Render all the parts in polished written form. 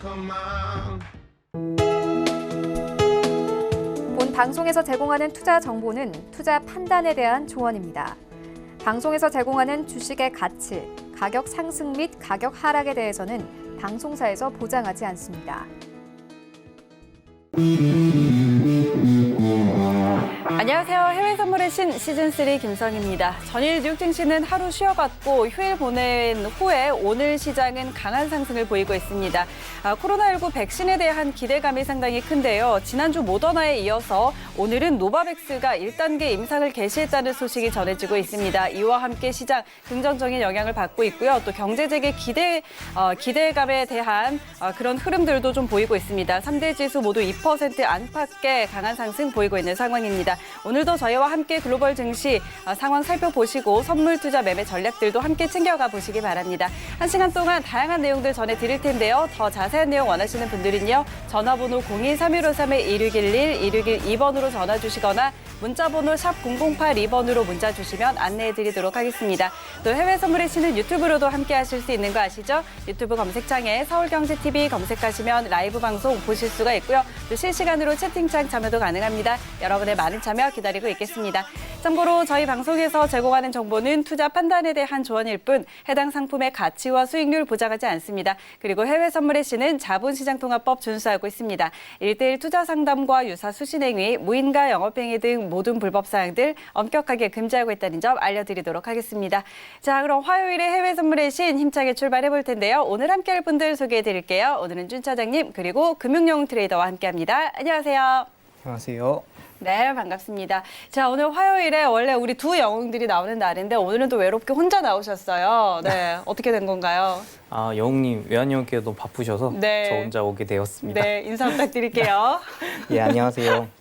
본 방송에서 제공하는 투자 정보는 투자 판단에 대한 조언입니다. 방송에서 제공하는 주식의 가치, 가격 상승 및 가격 하락에 대해서는 방송사에서 보장하지 않습니다. 안녕하세요. 해외 선물의 신 시즌3 김성희입니다. 전일 뉴욕 증시는 하루 쉬어갔고 휴일 보낸 후에 오늘 시장은 강한 상승을 보이고 있습니다. 코로나19 백신에 대한 기대감이 상당히 큰데요. 지난주 모더나에 이어서 오늘은 노바백스가 1단계 임상을 개시했다는 소식이 전해지고 있습니다. 이와 함께 시장 긍정적인 영향을 받고 있고요. 또 경제재개 기대감에 대한 그런 흐름들도 좀 보이고 있습니다. 3대 지수 모두 2% 안팎의 강한 상승 보이고 있는 상황입니다. 오늘도 저희와 함께 글로벌 증시 상황 살펴보시고 선물 투자 매매 전략들도 함께 챙겨가 보시기 바랍니다. 1시간 동안 다양한 내용들 전해드릴 텐데요. 더 자세한 내용 원하시는 분들은요. 전화번호 02-3153-2611, 2612번으로 전화 주시거나 문자번호 샵 0082번으로 문자 주시면 안내해드리도록 하겠습니다. 또 해외 선물의 신은 유튜브로도 함께 하실 수 있는 거 아시죠? 유튜브 검색창에 서울경제TV 검색하시면 라이브 방송 보실 수가 있고요. 또 실시간으로 채팅창 참여도 가능합니다. 여러분의 많은 참여 기다리고 있겠습니다. 참고로 저희 방송에서 제공하는 정보는 투자 판단에 대한 조언일 뿐 해당 상품의 가치와 수익률 보장하지 않습니다. 그리고 해외 선물의 신은 자본시장통합법 준수하고 있습니다. 1:1 투자 상담과 유사 수신행위, 무인가 영업행위 등 모든 불법 사항들 엄격하게 금지하고 있다는 점 알려드리도록 하겠습니다. 자, 그럼 화요일에 해외 선물의 신 힘차게 출발해 볼 텐데요. 오늘 함께할 분들 소개해 드릴게요. 오늘은 준 차장님 그리고 금융영웅 트레이더와 함께합니다. 안녕하세요. 안녕하세요. 네, 반갑습니다. 자, 오늘 화요일에 원래 우리 두 영웅들이 나오는 날인데 오늘은 또 외롭게 혼자 나오셨어요. 네, 어떻게 된 건가요? 영웅님, 외환영웅께서 너무 바쁘셔서 네. 저 혼자 오게 되었습니다. 네, 인사 부탁드릴게요. 예, 안녕하세요.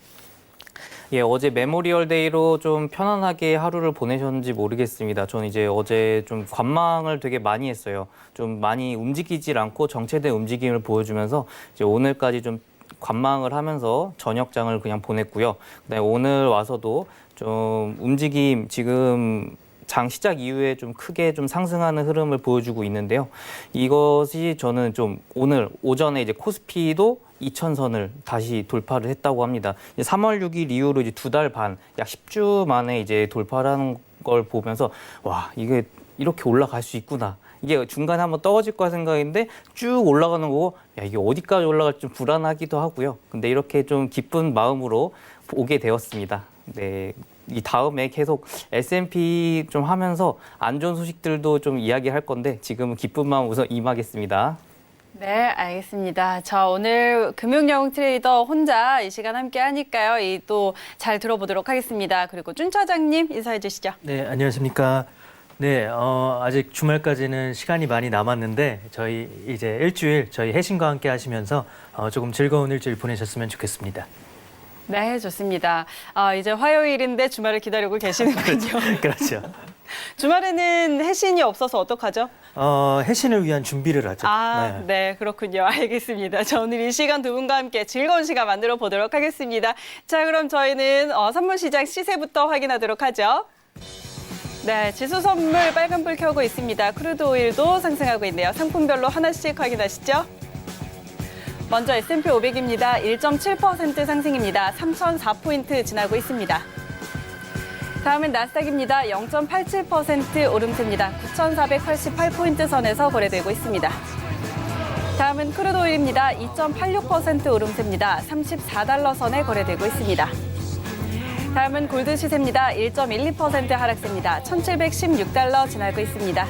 예, 어제 메모리얼 데이로 좀 편안하게 하루를 보내셨는지 모르겠습니다. 저는 이제 어제 좀 관망을 되게 많이 했어요. 좀 많이 움직이질 않고 정체된 움직임을 보여주면서 이제 오늘까지 좀 관망을 하면서 저녁장을 그냥 보냈고요. 그다음에 오늘 와서도 좀 움직임 지금 장 시작 이후에 좀 크게 좀 상승하는 흐름을 보여주고 있는데요. 이것이 저는 좀 오늘 오전에 이제 코스피도 2,000선을 다시 돌파를 했다고 합니다. 3월 6일 이후로 이제 2달 반, 약 10주 만에 이제 돌파를 하는 걸 보면서 와, 이게 이렇게 올라갈 수 있구나. 이게 중간에 한번 떨어질 거라 생각했는데 쭉 올라가는 거고 야, 이게 어디까지 올라갈지 좀 불안하기도 하고요. 근데 이렇게 좀 기쁜 마음으로 오게 되었습니다. 네. 이 다음에 계속 S&P 좀 하면서 안 좋은 소식들도 좀 이야기할 건데 지금은 기쁜 마음 우선 임하겠습니다. 네, 알겠습니다. 자, 오늘 금융영웅 트레이더 혼자 이 시간 함께 하니까요. 이 또 잘 들어보도록 하겠습니다. 그리고 준 차장님 인사해 주시죠. 네, 안녕하십니까. 네, 아직 주말까지는 시간이 많이 남았는데 저희 이제 일주일 저희 해신과 함께 하시면서 조금 즐거운 일주일 보내셨으면 좋겠습니다. 네, 좋습니다. 이제 화요일인데 주말을 기다리고 계시는군요. 그렇죠. 주말에는 해신이 없어서 어떡하죠? 해신을 위한 준비를 하죠. 네, 그렇군요. 알겠습니다. 자, 오늘 이 시간 두 분과 함께 즐거운 시간 만들어 보도록 하겠습니다. 자, 그럼 저희는 선물시장 시세부터 확인하도록 하죠. 네, 지수 선물 빨간불 켜고 있습니다. 크루드 오일도 상승하고 있네요. 상품별로 하나씩 확인하시죠. 먼저 S&P 500입니다. 1.7% 상승입니다. 3,004포인트 지나고 있습니다. 다음은 나스닥입니다. 0.87% 오름세입니다. 9,488포인트 선에서 거래되고 있습니다. 다음은 크루드 오일입니다. 2.86% 오름세입니다. 34달러 선에 거래되고 있습니다. 다음은 골드 시세입니다. 1.12% 하락세입니다. 1,716달러 지나고 있습니다.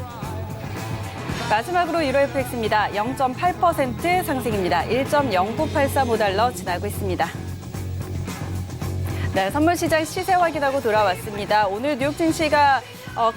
마지막으로 유로 FX입니다. 0.8% 상승입니다. 1.09835달러 지나고 있습니다. 네, 선물시장 시세 확인하고 돌아왔습니다. 오늘 뉴욕 증시가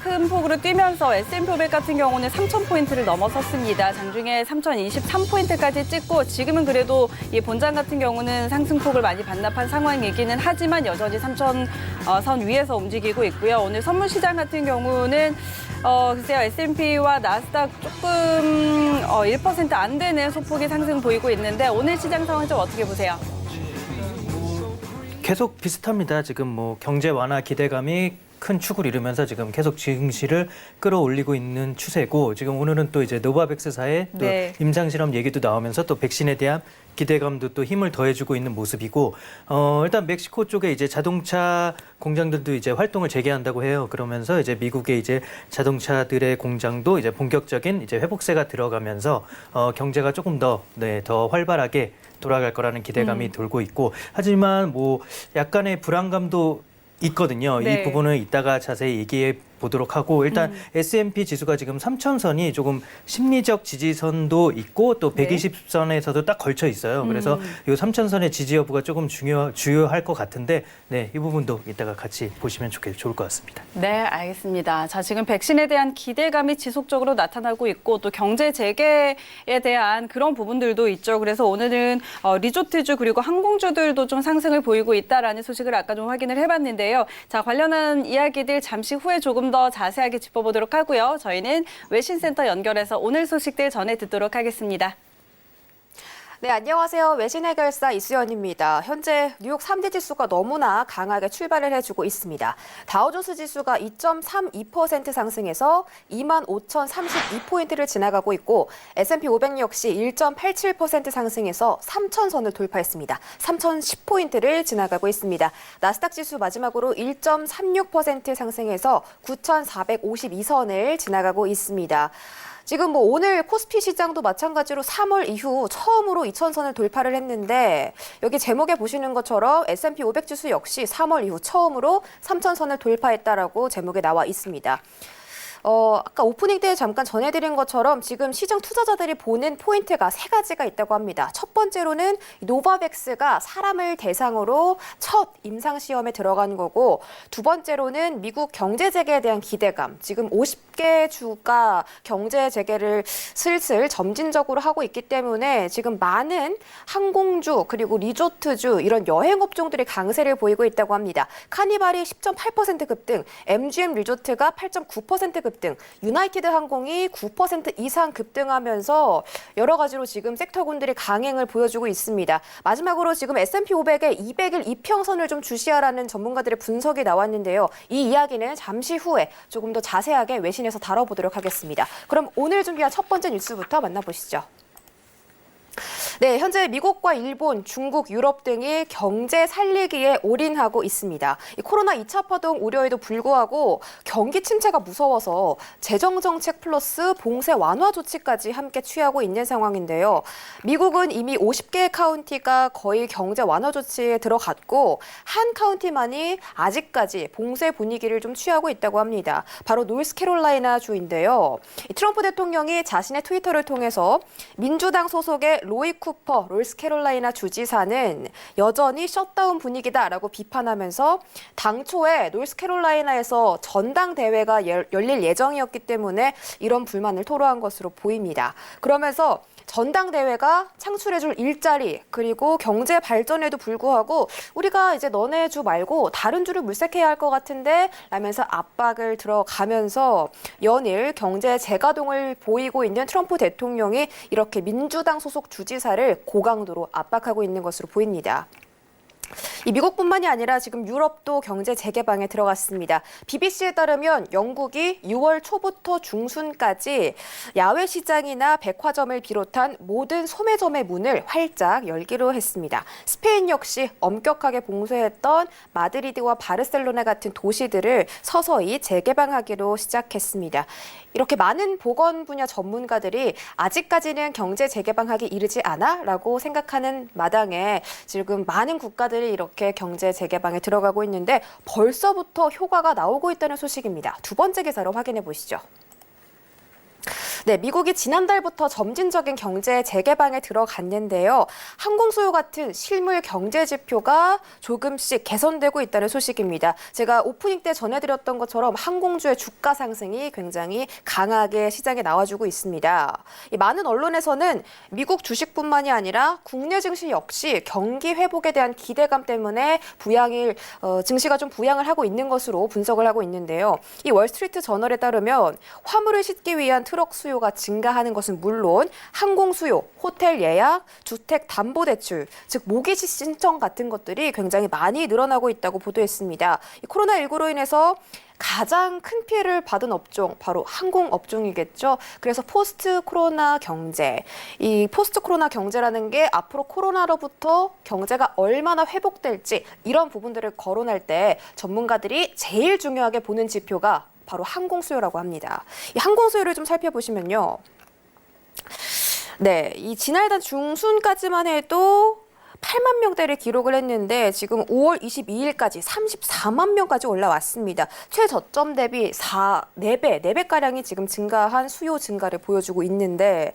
큰 폭으로 뛰면서 S&P 500 같은 경우는 3,000포인트를 넘어섰습니다. 장중에 3,023포인트까지 찍고 지금은 그래도 이 본장 같은 경우는 상승폭을 많이 반납한 상황이기는 하지만 여전히 3,000선 위에서 움직이고 있고요. 오늘 선물시장 같은 경우는 글쎄요, S&P와 나스닥 조금 1% 안 되는 소폭의 상승 보이고 있는데 오늘 시장 상황 좀 어떻게 보세요? 계속 비슷합니다. 지금 뭐 경제 완화 기대감이 큰 축을 이루면서 지금 계속 증시를 끌어올리고 있는 추세고 지금 오늘은 또 이제 노바백스사의 또 네. 임상실험 얘기도 나오면서 또 백신에 대한 기대감도 또 힘을 더해주고 있는 모습이고 일단 멕시코 쪽에 이제 자동차 공장들도 이제 활동을 재개한다고 해요. 그러면서 이제 미국의 이제 자동차들의 공장도 이제 본격적인 이제 회복세가 들어가면서 경제가 조금 더 활발하게 돌아갈 거라는 기대감이 돌고 있고 하지만 뭐 약간의 불안감도 있거든요. 네. 이 부분은 이따가 자세히 얘기해 보도록 하고 일단 S&P 지수가 지금 3,000선이 조금 심리적 지지선도 있고 또 네. 120선에서도 딱 걸쳐 있어요. 그래서 이 3,000선의 지지 여부가 조금 주요할 것 같은데 이 부분도 이따가 같이 보시면 좋을 것 같습니다. 네, 알겠습니다. 자, 지금 백신에 대한 기대감이 지속적으로 나타나고 있고 또 경제 재개에 대한 그런 부분들도 있죠. 그래서 오늘은 리조트주 그리고 항공주들도 좀 상승을 보이고 있다라는 소식을 아까 좀 확인을 해봤는데요. 자, 관련한 이야기들 잠시 후에 조금 더 자세하게 짚어보도록 하고요. 저희는 외신센터 연결해서 오늘 소식들 전해 듣도록 하겠습니다. 네, 안녕하세요. 외신 해결사 이수연입니다. 현재 뉴욕 3대 지수가 너무나 강하게 출발을 해주고 있습니다. 다우존스 지수가 2.32% 상승해서 25,032포인트를 지나가고 있고 S&P 500 역시 1.87% 상승해서 3,000선을 돌파했습니다. 3,010포인트를 지나가고 있습니다. 나스닥 지수 마지막으로 1.36% 상승해서 9,452선을 지나가고 있습니다. 지금 뭐 오늘 코스피 시장도 마찬가지로 3월 이후 처음으로 2,000선을 돌파를 했는데 여기 제목에 보시는 것처럼 S&P 500 지수 역시 3월 이후 처음으로 3,000선을 돌파했다라고 제목에 나와 있습니다. 아까 오프닝 때 잠깐 전해드린 것처럼 지금 시장 투자자들이 보는 포인트가 세 가지가 있다고 합니다. 첫 번째로는 노바백스가 사람을 대상으로 첫 임상시험에 들어간 거고 두 번째로는 미국 경제 재개에 대한 기대감. 지금 50개 주가 경제 재개를 슬슬 점진적으로 하고 있기 때문에 지금 많은 항공주 그리고 리조트주 이런 여행 업종들이 강세를 보이고 있다고 합니다. 카니발이 10.8% 급등, MGM 리조트가 8.9% 급등, 유나이티드 항공이 9% 이상 급등하면서 여러 가지로 지금 섹터군들이 강행을 보여주고 있습니다. 마지막으로 지금 S&P 500에 200일 이평선을 좀 주시하라는 전문가들의 분석이 나왔는데요. 이 이야기는 잠시 후에 조금 더 자세하게 외신에서 다뤄보도록 하겠습니다. 그럼 오늘 준비한 첫 번째 뉴스부터 만나보시죠. 네, 현재 미국과 일본, 중국, 유럽 등이 경제 살리기에 올인하고 있습니다. 이 코로나 2차 파동 우려에도 불구하고 경기 침체가 무서워서 재정 정책 플러스 봉쇄 완화 조치까지 함께 취하고 있는 상황인데요. 미국은 이미 50개의 카운티가 거의 경제 완화 조치에 들어갔고 한 카운티만이 아직까지 봉쇄 분위기를 좀 취하고 있다고 합니다. 바로 노스캐롤라이나 주인데요. 트럼프 대통령이 자신의 트위터를 통해서 민주당 소속의 로이 쿠퍼 노스캐롤라이나 주지사는 여전히 셧다운 분위기다라고 비판하면서 당초에 노스캐롤라이나에서 전당대회가 열릴 예정이었기 때문에 이런 불만을 토로한 것으로 보입니다. 그러면서 전당대회가 창출해줄 일자리 그리고 경제 발전에도 불구하고 우리가 이제 너네 주 말고 다른 주를 물색해야 할 것 같은데 라면서 압박을 들어가면서 연일 경제 재가동을 보이고 있는 트럼프 대통령이 이렇게 민주당 소속 주지사를 고강도로 압박하고 있는 것으로 보입니다. 이 미국뿐만이 아니라 지금 유럽도 경제 재개방에 들어갔습니다. BBC에 따르면 영국이 6월 초부터 중순까지 야외 시장이나 백화점을 비롯한 모든 소매점의 문을 활짝 열기로 했습니다. 스페인 역시 엄격하게 봉쇄했던 마드리드와 바르셀로나 같은 도시들을 서서히 재개방하기로 시작했습니다. 이렇게 많은 보건 분야 전문가들이 아직까지는 경제 재개방하기 이르지 않아라고 생각하는 마당에 지금 많은 국가들이 이렇게 경제 재개방에 들어가고 있는데 벌써부터 효과가 나오고 있다는 소식입니다. 두 번째 기사로 확인해 보시죠. 네, 미국이 지난달부터 점진적인 경제 재개방에 들어갔는데요. 항공 수요 같은 실물 경제 지표가 조금씩 개선되고 있다는 소식입니다. 제가 오프닝 때 전해드렸던 것처럼 항공주의 주가 상승이 굉장히 강하게 시장에 나와주고 있습니다. 이 많은 언론에서는 미국 주식뿐만이 아니라 국내 증시 역시 경기 회복에 대한 기대감 때문에 증시가 좀 부양을 하고 있는 것으로 분석을 하고 있는데요. 이 월스트리트 저널에 따르면 화물을 싣기 위한 트럭 수요 수요가 증가하는 것은 물론 항공 수요, 호텔 예약, 주택 담보 대출, 즉 모기지 신청 같은 것들이 굉장히 많이 늘어나고 있다고 보도했습니다. 이 코로나19로 인해서 가장 큰 피해를 받은 업종 바로 항공 업종이겠죠. 그래서 포스트 코로나 경제, 이 포스트 코로나 경제라는 게 앞으로 코로나로부터 경제가 얼마나 회복될지 이런 부분들을 거론할 때 전문가들이 제일 중요하게 보는 지표가 바로 항공 수요라고 합니다. 이 항공 수요를 좀 살펴보시면요. 네, 이 지난달 중순까지만 해도 8만 명대를 기록을 했는데 지금 5월 22일까지 34만 명까지 올라왔습니다. 최저점 대비 4배가량이 지금 증가한 수요 증가를 보여주고 있는데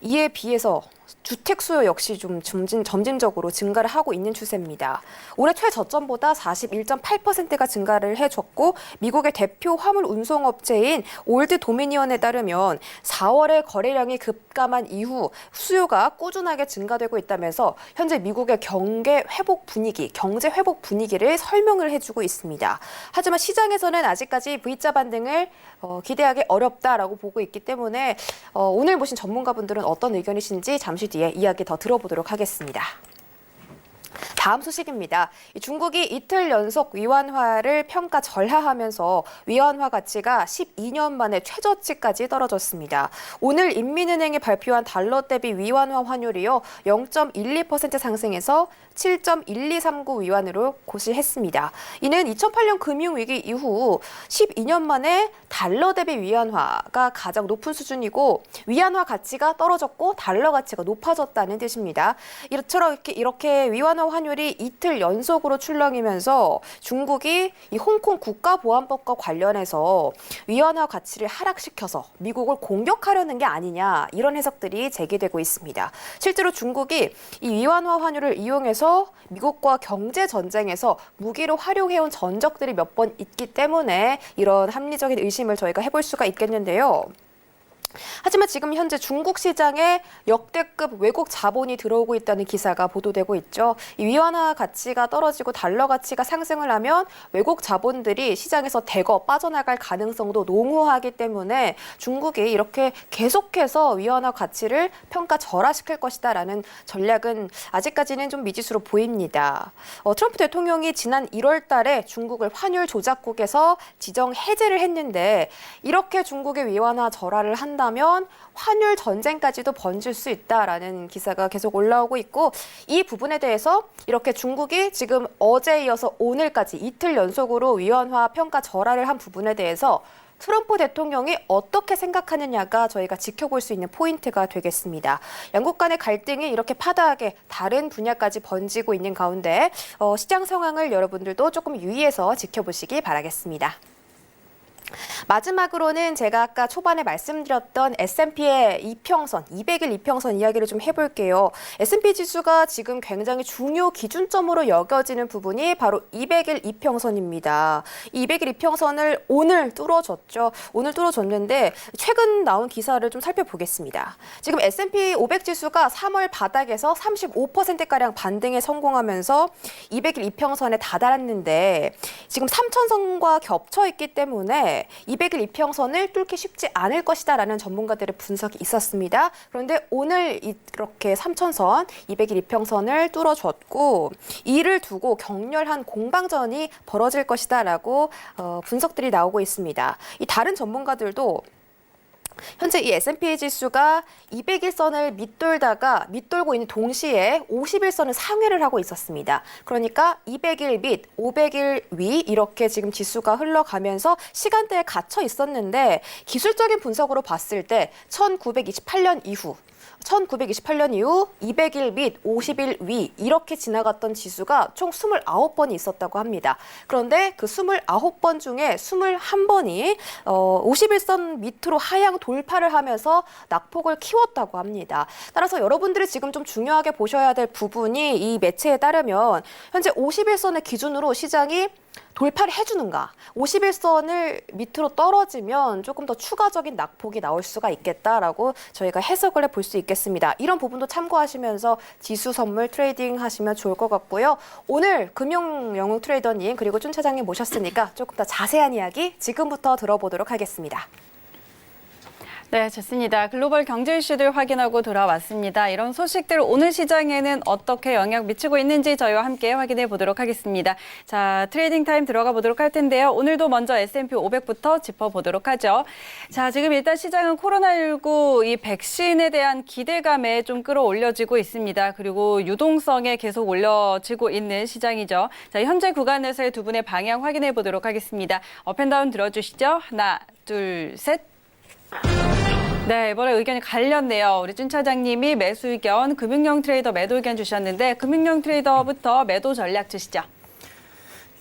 이에 비해서 주택 수요 역시 좀 점진적으로 증가를 하고 있는 추세입니다. 올해 최저점보다 41.8%가 증가를 해줬고 미국의 대표 화물 운송업체인 올드 도미니언에 따르면 4월에 거래량이 급감한 이후 수요가 꾸준하게 증가되고 있다면서 현재 미국의 경제 회복 분위기를 설명을 해주고 있습니다. 하지만 시장에서는 아직까지 V자 반등을 기대하기 어렵다라고 보고 있기 때문에 오늘 모신 전문가분들은 어떤 의견이신지 잠시 뒤에 이야기 더 들어보도록 하겠습니다. 다음 소식입니다. 중국이 이틀 연속 위안화를 평가 절하하면서 위안화 가치가 12년 만에 최저치까지 떨어졌습니다. 오늘 인민은행이 발표한 달러 대비 위안화 환율이요 0.12% 상승해서 7.1239 위안으로 고시했습니다. 이는 2008년 금융위기 이후 12년 만에 달러 대비 위안화가 가장 높은 수준이고 위안화 가치가 떨어졌고 달러 가치가 높아졌다는 뜻입니다. 이처럼 이렇게 위안화 환율이 이틀 연속으로 출렁이면서 중국이 이 홍콩 국가보안법과 관련해서 위안화 가치를 하락시켜서 미국을 공격하려는 게 아니냐 이런 해석들이 제기되고 있습니다. 실제로 중국이 이 위안화 환율을 이용해서 미국과 경제 전쟁에서 무기로 활용해온 전적들이 몇 번 있기 때문에 이런 합리적인 의심을 저희가 해볼 수가 있겠는데요. 하지만 지금 현재 중국 시장에 역대급 외국 자본이 들어오고 있다는 기사가 보도되고 있죠. 이 위안화 가치가 떨어지고 달러 가치가 상승을 하면 외국 자본들이 시장에서 대거 빠져나갈 가능성도 농후하기 때문에 중국이 이렇게 계속해서 위안화 가치를 평가 절하시킬 것이다라는 전략은 아직까지는 좀 미지수로 보입니다. 트럼프 대통령이 지난 1월 달에 중국을 환율 조작국에서 지정 해제를 했는데 이렇게 중국의 위안화 절하를 한다면 환율 전쟁까지도 번질 수 있다라는 기사가 계속 올라오고 있고 이 부분에 대해서 이렇게 중국이 지금 어제에 이어서 오늘까지 이틀 연속으로 위안화 평가 절하를 한 부분에 대해서 트럼프 대통령이 어떻게 생각하느냐가 저희가 지켜볼 수 있는 포인트가 되겠습니다. 양국 간의 갈등이 이렇게 파다하게 다른 분야까지 번지고 있는 가운데 시장 상황을 여러분들도 조금 유의해서 지켜보시기 바라겠습니다. 마지막으로는 제가 아까 초반에 말씀드렸던 S&P의 이평선, 200일 이평선 이야기를 좀 해볼게요. S&P 지수가 지금 굉장히 중요 기준점으로 여겨지는 부분이 바로 200일 이평선입니다. 이 200일 이평선을 오늘 뚫어줬죠. 오늘 뚫어줬는데 최근 나온 기사를 좀 살펴보겠습니다. 지금 S&P 500 지수가 3월 바닥에서 35%가량 반등에 성공하면서 200일 이평선에 다다랐는데 지금 3천선과 겹쳐 있기 때문에 200일 이평선을 뚫기 쉽지 않을 것이다라는 전문가들의 분석이 있었습니다. 그런데 오늘 이렇게 3천선, 200일 이평선을 뚫어줬고 이를 두고 격렬한 공방전이 벌어질 것이다라고 분석들이 나오고 있습니다. 이 다른 전문가들도 현재 이 S&P 지수가 200일선을 밑돌고 있는 동시에 50일선을 상회를 하고 있었습니다. 그러니까 200일 밑, 500일 위 이렇게 지금 지수가 흘러가면서 시간대에 갇혀 있었는데 기술적인 분석으로 봤을 때 1928년 이후 200일 밑, 50일 위 이렇게 지나갔던 지수가 총 29번이 있었다고 합니다. 그런데 그 29번 중에 21번이 50일선 밑으로 하향 돌파를 하면서 낙폭을 키웠다고 합니다. 따라서 여러분들이 지금 좀 중요하게 보셔야 될 부분이 이 매체에 따르면 현재 50일선을 기준으로 시장이 돌파를 해주는가, 51선을 밑으로 떨어지면 조금 더 추가적인 낙폭이 나올 수가 있겠다라고 저희가 해석을 해볼 수 있겠습니다. 이런 부분도 참고하시면서 지수 선물 트레이딩 하시면 좋을 것 같고요. 오늘 금융영웅 트레이더님 그리고 준 차장님 모셨으니까 조금 더 자세한 이야기 지금부터 들어보도록 하겠습니다. 네, 좋습니다. 글로벌 경제 이슈들 확인하고 돌아왔습니다. 이런 소식들 오늘 시장에는 어떻게 영향 미치고 있는지 저희와 함께 확인해 보도록 하겠습니다. 자, 트레이딩 타임 들어가 보도록 할 텐데요. 오늘도 먼저 S&P 500부터 짚어보도록 하죠. 자, 지금 일단 시장은 코로나19 이 백신에 대한 기대감에 좀 끌어올려지고 있습니다. 그리고 유동성에 계속 올려지고 있는 시장이죠. 자, 현재 구간에서의 두 분의 방향 확인해 보도록 하겠습니다. 업앤다운 들어주시죠. 하나, 둘, 셋. 네, 이번에 의견이 갈렸네요. 우리 준 차장님이 매수 의견, 금융용 트레이더 매도 의견 주셨는데 금융용 트레이더부터 매도 전략 주시죠.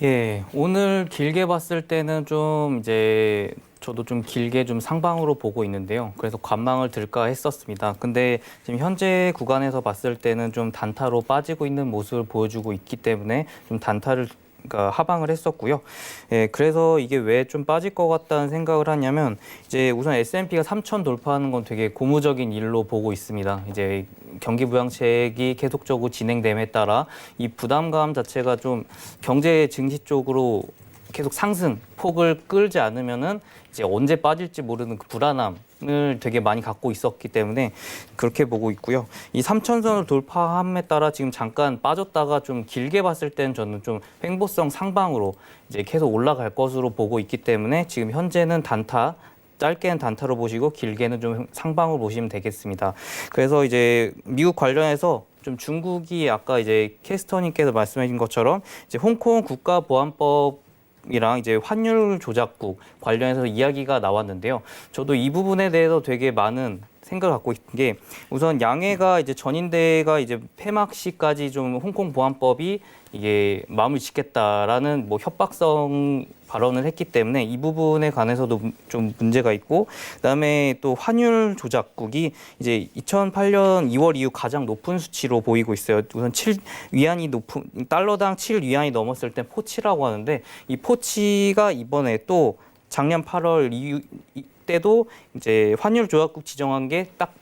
예, 오늘 길게 봤을 때는 좀 이제 저도 좀 길게 좀 상방으로 보고 있는데요. 그래서 관망을 들까 했었습니다. 근데 지금 현재 구간에서 봤을 때는 좀 단타로 빠지고 있는 모습을 보여주고 있기 때문에 좀 단타를 그러니까 하방을 했었고요. 예, 그래서 이게 왜 좀 빠질 것 같다는 생각을 하냐면 이제 우선 S&P가 3,000 돌파하는 건 되게 고무적인 일로 보고 있습니다. 이제 경기 부양책이 계속적으로 진행됨에 따라 이 부담감 자체가 좀 경제 증시 쪽으로 계속 상승 폭을 끌지 않으면은 이제 언제 빠질지 모르는 그 불안함을 되게 많이 갖고 있었기 때문에 그렇게 보고 있고요. 이 3천선을 돌파함에 따라 지금 잠깐 빠졌다가 좀 길게 봤을 때는 저는 좀 횡보성 상방으로 이제 계속 올라갈 것으로 보고 있기 때문에 지금 현재는 단타, 짧게는 단타로 보시고 길게는 좀 상방으로 보시면 되겠습니다. 그래서 이제 미국 관련해서 좀 중국이 아까 이제 캐스터님께서 말씀하신 것처럼 이제 홍콩 국가보안법 이랑 이제 환율 조작국 관련해서 이야기가 나왔는데요. 저도 이 부분에 대해서 되게 많은 생각을 갖고 있는 게 우선 양해가 이제 전인대가 이제 폐막 시까지 좀 홍콩 보안법이 이게 마음을 짓겠다라는 뭐 협박성 발언을 했기 때문에 이 부분에 관해서도 좀 문제가 있고 그다음에 또 환율 조작국이 이제 2008년 2월 이후 가장 높은 수치로 보이고 있어요. 우선 7위안이 높은 달러당 7위안이 넘었을 때 포치라고 하는데 이 포치가 이번에 또 작년 8월 이후 때도 이제 환율 조작국 지정한 게 딱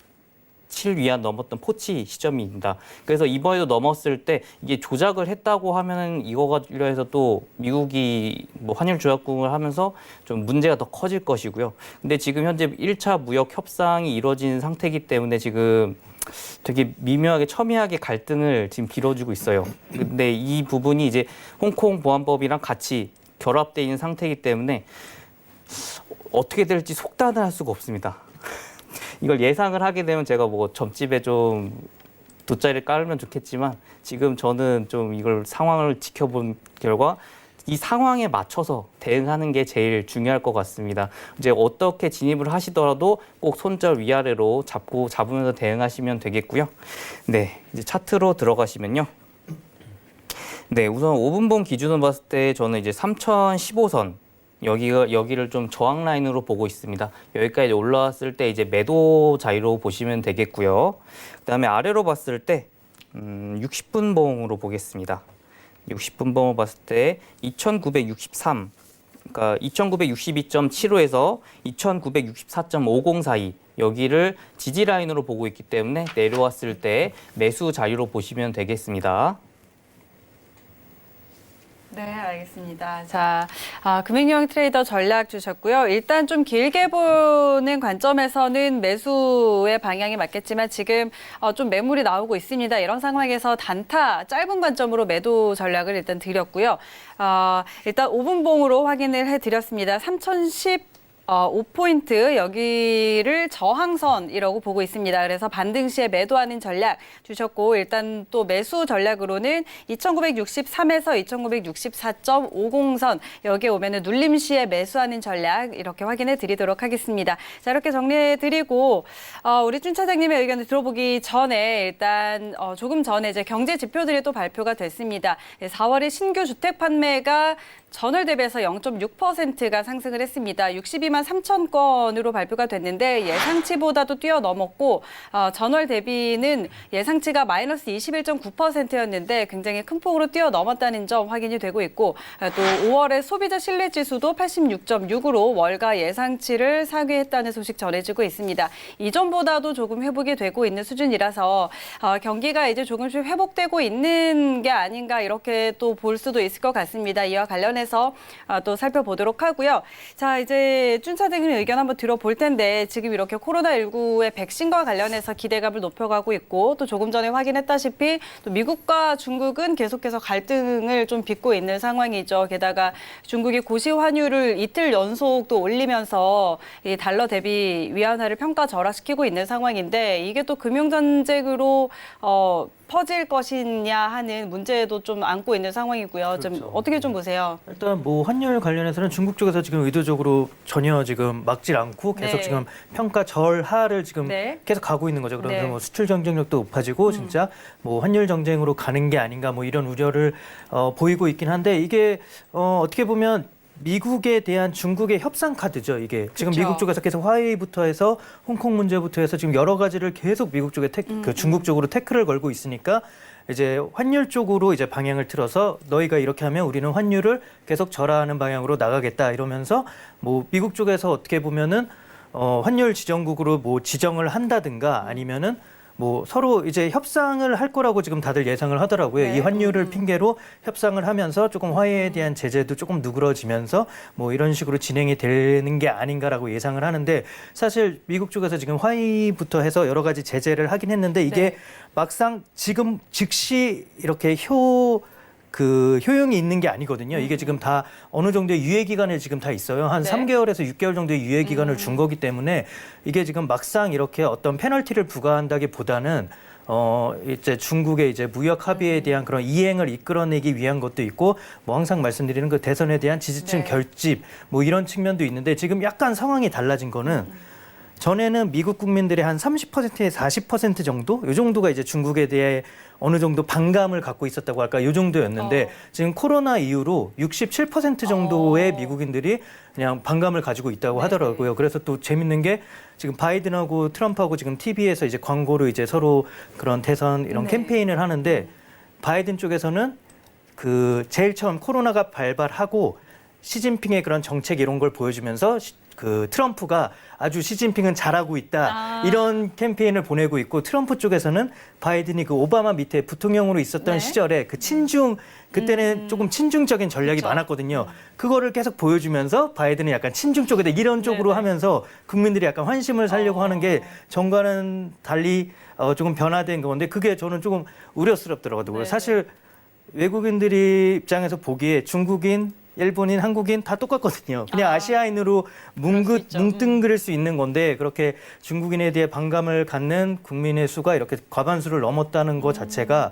7위안 넘었던 포치 시점입니다. 그래서 이번에도 넘었을 때 이게 조작을 했다고 하면은 이거 가지고 해서 또 미국이 뭐 환율 조작국을 하면서 좀 문제가 더 커질 것이고요. 근데 지금 현재 1차 무역 협상이 이루어진 상태이기 때문에 지금 되게 미묘하게 첨예하게 갈등을 지금 길어지고 있어요. 근데 이 부분이 이제 홍콩 보안법이랑 같이 결합되어 있는 상태이기 때문에 어떻게 될지 속단을 할 수가 없습니다. 이걸 예상을 하게 되면 제가 뭐 점집에 좀 돗자리를 깔면 좋겠지만 지금 저는 좀 이걸 상황을 지켜본 결과 이 상황에 맞춰서 대응하는 게 제일 중요할 것 같습니다. 이제 어떻게 진입을 하시더라도 꼭 손절 위아래로 잡으면서 대응하시면 되겠고요. 네, 이제 차트로 들어가시면요. 네, 우선 5분봉 기준으로 봤을 때 저는 이제 3015선 여기를 좀 저항 라인으로 보고 있습니다. 여기까지 올라왔을 때 이제 매도 자리로 보시면 되겠고요. 그다음에 아래로 봤을 때 60분봉으로 보겠습니다. 60분봉을 봤을 때 2963, 그러니까 2962.75에서 2964.50 사이 여기를 지지 라인으로 보고 있기 때문에 내려왔을 때 매수 자리로 보시면 되겠습니다. 네, 알겠습니다. 자, 금융용 트레이더 전략 주셨고요. 일단 좀 길게 보는 관점에서는 매수의 방향이 맞겠지만 지금 좀 매물이 나오고 있습니다. 이런 상황에서 단타, 짧은 관점으로 매도 전략을 일단 드렸고요. 일단 5분봉으로 확인을 해드렸습니다. 3015포인트 여기를 저항선이라고 보고 있습니다. 그래서 반등 시에 매도하는 전략 주셨고 일단 또 매수 전략으로는 2963에서 2964.50선 여기에 오면은 눌림 시에 매수하는 전략 이렇게 확인해 드리도록 하겠습니다. 자, 이렇게 정리해 드리고 우리 준 차장님의 의견을 들어보기 전에 일단 조금 전에 이제 경제 지표들이 또 발표가 됐습니다. 4월에 신규 주택 판매가 전월 대비해서 0.6%가 상승을 했습니다. 62만 3천 건으로 발표가 됐는데 예상치보다도 뛰어넘었고 전월 대비는 예상치가 마이너스 21.9%였는데 굉장히 큰 폭으로 뛰어넘었다는 점 확인이 되고 있고 또 5월에 소비자 신뢰지수도 86.6으로 월가 예상치를 상회했다는 소식 전해지고 있습니다. 이전보다도 조금 회복이 되고 있는 수준이라서 경기가 이제 조금씩 회복되고 있는 게 아닌가 이렇게 또 볼 수도 있을 것 같습니다. 이와 관련해서 또 살펴보도록 하고요. 자, 이제 쭌차장님 의견 한번 들어볼 텐데 지금 이렇게 코로나19의 백신과 관련해서 기대감을 높여가고 있고 또 조금 전에 확인했다시피 또 미국과 중국은 계속해서 갈등을 좀 빚고 있는 상황이죠. 게다가 중국이 고시 환율을 이틀 연속 또 올리면서 이 달러 대비 위안화를 평가 절하시키고 있는 상황인데 이게 또 금융전쟁으로 퍼질 것이냐 하는 문제도 좀 안고 있는 상황이고요. 좀 그렇죠. 어떻게 좀 보세요? 일단 뭐 환율 관련해서는 중국 쪽에서 지금 의도적으로 전혀 지금 막질 않고 계속 네. 지금 평가 절하를 지금 네. 계속 가고 있는 거죠. 그러면서 네. 뭐 수출 경쟁력도 높아지고 진짜 뭐 환율 정쟁으로 가는 게 아닌가 뭐 이런 우려를 보이고 있긴 한데 이게 어떻게 보면 미국에 대한 중국의 협상 카드죠. 이게 지금 그렇죠. 미국 쪽에서 계속 화웨이부터 해서 홍콩 문제부터 해서 지금 여러 가지를 계속 미국 쪽에 그 중국 쪽으로 태클을 걸고 있으니까 이제 환율 쪽으로 이제 방향을 틀어서 너희가 이렇게 하면 우리는 환율을 계속 절하하는 방향으로 나가겠다 이러면서 뭐 미국 쪽에서 어떻게 보면은 환율 지정국으로 뭐 지정을 한다든가 아니면은 뭐 서로 이제 협상을 할 거라고 지금 다들 예상을 하더라고요. 네. 이 환율을 핑계로 협상을 하면서 조금 화해에 대한 제재도 조금 누그러지면서 뭐 이런 식으로 진행이 되는 게 아닌가라고 예상을 하는데 사실 미국 쪽에서 지금 화해부터 해서 여러 가지 제재를 하긴 했는데 이게 네. 막상 지금 즉시 이렇게 효용이 있는 게 아니거든요. 이게 지금 다 어느 정도의 유예 기간을 지금 다 있어요. 한 네. 3개월에서 6개월 정도의 유예 기간을 준 거기 때문에 이게 지금 막상 이렇게 어떤 페널티를 부과한다기보다는 이제 중국의 이제 무역 합의에 대한 그런 이행을 이끌어내기 위한 것도 있고 뭐 항상 말씀드리는 그 대선에 대한 지지층 네. 결집 뭐 이런 측면도 있는데 지금 약간 상황이 달라진 거는 전에는 미국 국민들의 한 30%에서 40% 정도? 이 정도가 이제 중국에 대해 어느 정도 반감을 갖고 있었다고 할까? 이 정도였는데 지금 코로나 이후로 67% 정도의 미국인들이 그냥 반감을 가지고 있다고 하더라고요. 그래서 또 재밌는 게 지금 바이든하고 트럼프하고 지금 TV에서 이제 광고로 이제 서로 그런 대선 이런 네. 캠페인을 하는데 바이든 쪽에서는 그 제일 처음 코로나가 발발하고 시진핑의 그런 정책 이런 걸 보여주면서 그 트럼프가 아주 시진핑은 잘하고 있다 이런 캠페인을 보내고 있고 트럼프 쪽에서는 바이든이 그 오바마 밑에 부통령으로 있었던 네. 시절에 그 친중 그때는 조금 친중적인 전략이 그쵸. 많았거든요. 그거를 계속 보여주면서 바이든은 약간 친중 쪽에다 이런 쪽으로 네네. 하면서 국민들이 약간 환심을 살려고 하는 게 전과는 달리 조금 변화된 건데 그게 저는 조금 우려스럽더라고요. 네네. 사실 외국인들이 입장에서 보기에 중국인 일본인, 한국인 다 똑같거든요. 그냥 아시아인으로 수 있죠. 뭉뚱그릴 수 있는 건데 그렇게 중국인에 대해 반감을 갖는 국민의 수가 이렇게 과반수를 넘었다는 것 자체가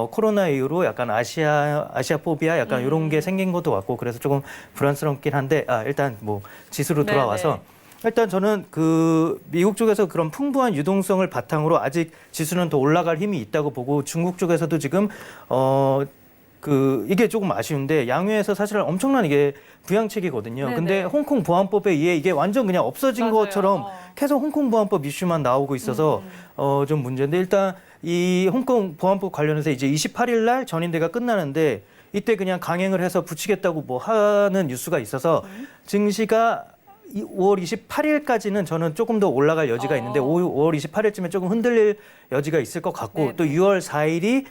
코로나 이후로 약간 아시아 포비아 약간 이런 게 생긴 것도 같고 그래서 조금 불안스럽긴 한데 일단 뭐 지수로 네네. 돌아와서 일단 저는 그 미국 쪽에서 그런 풍부한 유동성을 바탕으로 아직 지수는 더 올라갈 힘이 있다고 보고 중국 쪽에서도 지금 이게 조금 아쉬운데 양회에서 사실 엄청난 이게 부양책이거든요. 네네. 근데 홍콩 보안법에 의해 이게 완전 그냥 없어진 맞아요. 것처럼 계속 홍콩 보안법 이슈만 나오고 있어서 좀 문제인데 일단 이 홍콩 보안법 관련해서 이제 28일 날 전인대가 끝나는데 이때 그냥 강행을 해서 붙이겠다고 뭐 하는 뉴스가 있어서 증시가 5월 28일까지는 저는 조금 더 올라갈 여지가 있는데 5월 28일쯤에 조금 흔들릴 여지가 있을 것 같고 네네. 또 6월 4일이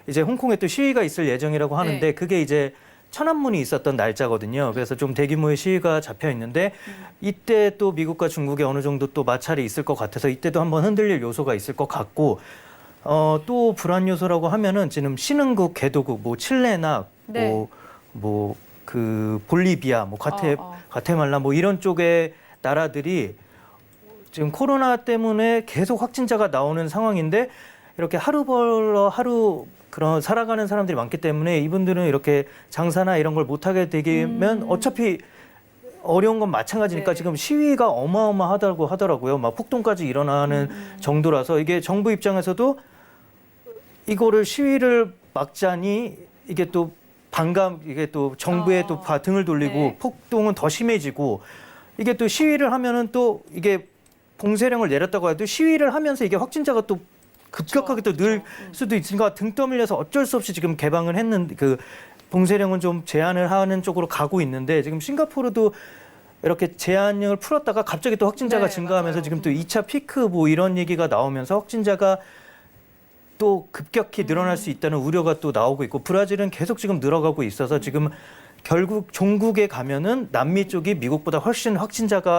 이제 홍콩에 또 시위가 있을 예정이라고 하는데 네. 그게 이제 천안문이 있었던 날짜거든요. 그래서 좀 대규모의 시위가 잡혀 있는데 이때 또 미국과 중국에 어느 정도 또 마찰이 있을 것 같아서 이때도 한번 흔들릴 요소가 있을 것 같고 또 불안 요소라고 하면은 지금 신흥국, 개도국, 뭐 칠레나 네. 뭐 그 볼리비아, 뭐 과테말라 뭐 이런 쪽의 나라들이 지금 코로나 때문에 계속 확진자가 나오는 상황인데 이렇게 하루 벌러 하루 그런 살아가는 사람들이 많기 때문에 이분들은 이렇게 장사나 이런 걸 못하게 되면 어차피 어려운 건 마찬가지니까 네. 지금 시위가 어마어마하다고 하더라고요. 막 폭동까지 일어나는 정도라서 이게 정부 입장에서도 이거를 시위를 막자니 이게 또 이게 또 정부에 또 등을 돌리고 네. 폭동은 더 심해지고 이게 또 시위를 하면은 또 이게 봉쇄령을 내렸다고 해도 시위를 하면서 이게 확진자가 또 급격하게 또 늘 수도 있으니까 등 떠밀려서 어쩔 수 없이 지금 개방을 했는데 그 봉쇄령은 좀 제한을 하는 쪽으로 가고 있는데 지금 싱가포르도 이렇게 제한을 풀었다가 갑자기 또 확진자가 네, 증가하면서 맞아요. 지금 또 2차 피크 뭐 이런 얘기가 나오면서 확진자가 또 급격히 늘어날 수 있다는 우려가 또 나오고 있고 브라질은 계속 지금 늘어가고 있어서 지금 결국 종국에 가면은 남미 쪽이 미국보다 훨씬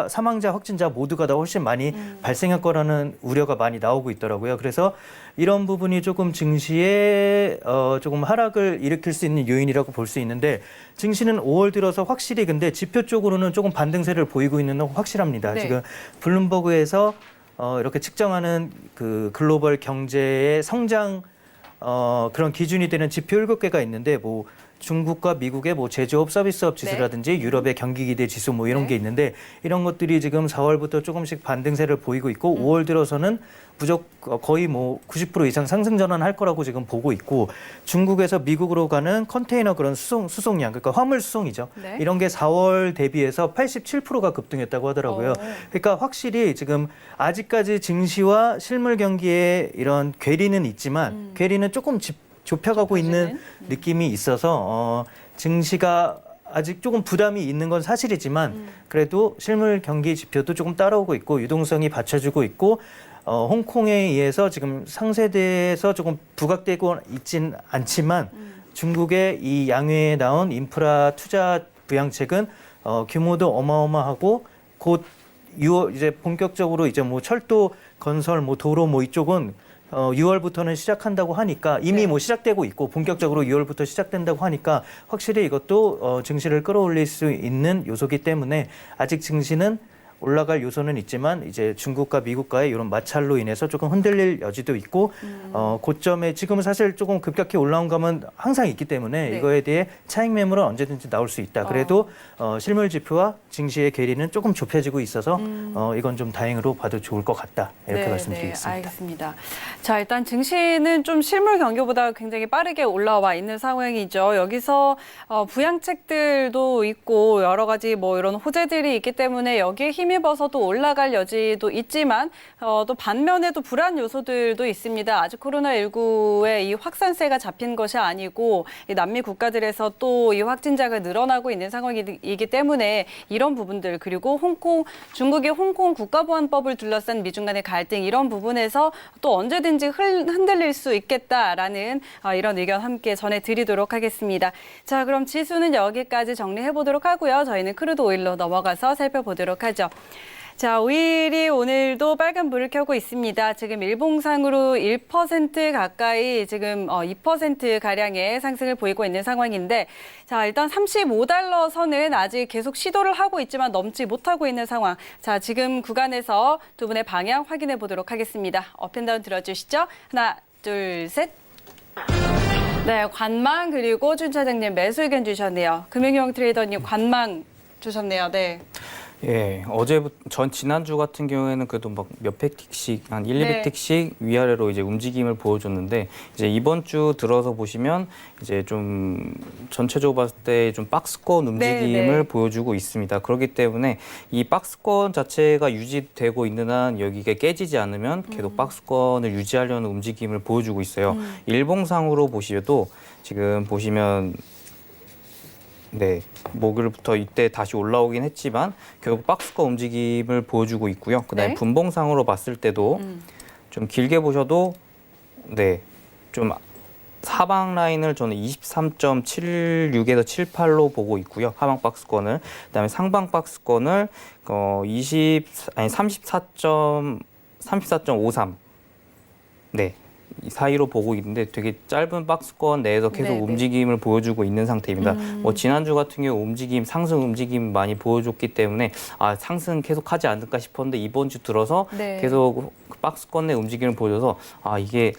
사망자 확진자 모두가 다 훨씬 많이 발생할 거라는 우려가 많이 나오고 있더라고요. 그래서 이런 부분이 조금 증시에 조금 하락을 일으킬 수 있는 요인이라고 볼 수 있는데, 증시는 5월 들어서 확실히 근데 지표 쪽으로는 조금 반등세를 보이고 있는 건 확실합니다. 네. 지금 블룸버그에서 이렇게 측정하는 그 글로벌 경제의 성장 그런 기준이 되는 지표 7개가 있는데, 뭐 중국과 미국의 뭐 제조업 서비스업 지수라든지 유럽의 경기 기대 지수 뭐 이런 게 있는데, 이런 것들이 지금 4월부터 조금씩 반등세를 보이고 있고 5월 들어서는 거의 뭐 90% 이상 상승 전환할 거라고 지금 보고 있고, 중국에서 미국으로 가는 컨테이너 그런 수송량, 그러니까 화물 수송이죠. 네. 이런 게 4월 대비해서 87%가 급등했다고 하더라고요. 그러니까 확실히 지금 아직까지 증시와 실물 경기에 이런 괴리는 있지만 괴리는 조금 좁혀가고 있는 느낌이 있어서 증시가 아직 조금 부담이 있는 건 사실이지만 그래도 실물 경기 지표도 조금 따라오고 있고 유동성이 받쳐주고 있고, 홍콩에 의해서 지금 상세대에서 조금 부각되고 있진 않지만 중국의 이 양회에 나온 인프라 투자 부양책은 규모도 어마어마하고 곧 6월 이제 본격적으로 이제 뭐 철도 건설, 뭐 도로 뭐 이쪽은 6월부터는 시작한다고 하니까 이미 뭐 시작되고 있고 본격적으로 6월부터 시작된다고 하니까 확실히 이것도 증시를 끌어올릴 수 있는 요소기 때문에 아직 증시는 올라갈 요소는 있지만 이제 중국과 미국과의 이런 마찰로 인해서 조금 흔들릴 여지도 있고 고점에 지금은 사실 조금 급격히 올라온 감은 항상 있기 때문에 이거에 대해 차익 매물은 언제든지 나올 수 있다. 그래도 실물 지표와 증시의 괴리는 조금 좁혀지고 있어서 이건 좀 다행으로 봐도 좋을 것 같다. 이렇게 말씀드리겠습니다. 알겠습니다. 자, 일단 증시는 좀 실물 경기보다 굉장히 빠르게 올라와 있는 상황이죠. 여기서 부양책들도 있고 여러 가지 뭐 이런 호재들이 있기 때문에 여기에 힘입어서 또 올라갈 여지도 있지만 또 반면에도 불안 요소들도 있습니다. 아직 코로나19의 이 확산세가 잡힌 것이 아니고 이 남미 국가들에서 또 이 확진자가 늘어나고 있는 상황이기 때문에 이런 부분들, 그리고 중국의 홍콩 국가보안법을 둘러싼 미중 간의 갈등, 이런 부분에서 또 언제든지 흔들릴 수 있겠다라는 이런 의견 함께 전해드리도록 하겠습니다. 자, 그럼 지수는 여기까지 정리해보도록 하고요. 저희는 크루드 오일로 넘어가서 살펴보도록 하죠. 자, 오일이 오늘도 빨간불을 켜고 있습니다. 지금 일봉상으로 1% 가까이 지금 2%가량의 상승을 보이고 있는 상황인데, 자, 일단 35달러 선은 아직 계속 시도를 하고 있지만 넘지 못하고 있는 상황. 자, 지금 구간에서 두 분의 방향 확인해 보도록 하겠습니다. 업앤다운 들어주시죠. 하나, 둘, 셋. 네, 관망 그리고 준 차장님 매수 의견 주셨네요. 금융용 트레이더님 관망 주셨네요. 네. 예, 지난주 같은 경우에는 그래도 막 몇백 틱씩, 한 1, 네. 200틱씩 위아래로 이제 움직임을 보여줬는데, 이제 이번 주 들어서 보시면 이제 좀 전체적으로 봤을 때 좀 박스권 움직임을 보여주고 있습니다. 그렇기 때문에 이 박스권 자체가 유지되고 있는 한 여기가 깨지지 않으면 계속 박스권을 유지하려는 움직임을 보여주고 있어요. 일봉상으로 보셔도 지금 보시면 네, 목요일부터 이때 다시 올라오긴 했지만 결국 박스권 움직임을 보여주고 있고요. 그다음에 분봉상으로 봤을 때도 좀 길게 보셔도 네, 좀 하방 라인을 저는 23.76에서 78로 보고 있고요. 하방 박스권을. 그다음에 상방 박스권을 34.53. 네. 이 사이로 보고 있는데 되게 짧은 박스권 내에서 계속 움직임을 보여주고 있는 상태입니다. 뭐 지난주 같은 경우 상승 움직임 많이 보여줬기 때문에 상승 계속 하지 않을까 싶었는데 이번 주 들어서 계속 박스권 내 움직임을 보여줘서 이게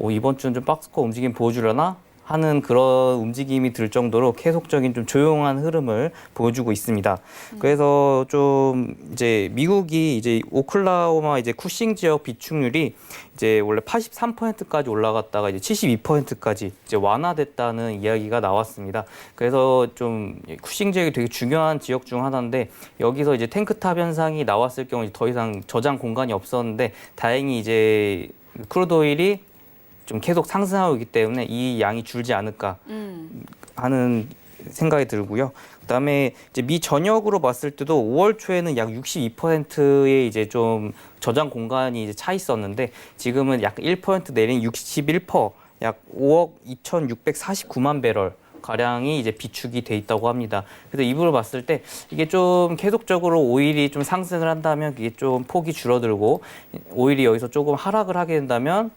이번 주는 좀 박스권 움직임 보여주려나 하는 그런 움직임이 들 정도로 계속적인 좀 조용한 흐름을 보여주고 있습니다. 그래서 좀 이제 미국이 이제 오클라호마 이제 쿠싱 지역 비축률이 이제 원래 83%까지 올라갔다가 이제 72%까지 이제 완화됐다는 이야기가 나왔습니다. 그래서 좀 쿠싱 지역이 되게 중요한 지역 중 하나인데, 여기서 이제 탱크탑 현상이 나왔을 경우 더 이상 저장 공간이 없었는데 다행히 이제 크루드 오일이 좀 계속 상승하고 있기 때문에 이 양이 줄지 않을까 하는 생각이 들고요. 그다음에 이제 미 전역으로 봤을 때도 5월 초에는 약 62%의 이제 좀 저장 공간이 이제 차 있었는데 지금은 약 1% 내린 61%, 약 5억 2,649만 배럴 가량이 이제 비축이 돼 있다고 합니다. 그래서 이 부분을 봤을 때 이게 좀 계속적으로 오일이 좀 상승을 한다면 이게 좀 폭이 줄어들고 오일이 여기서 조금 하락을 하게 된다면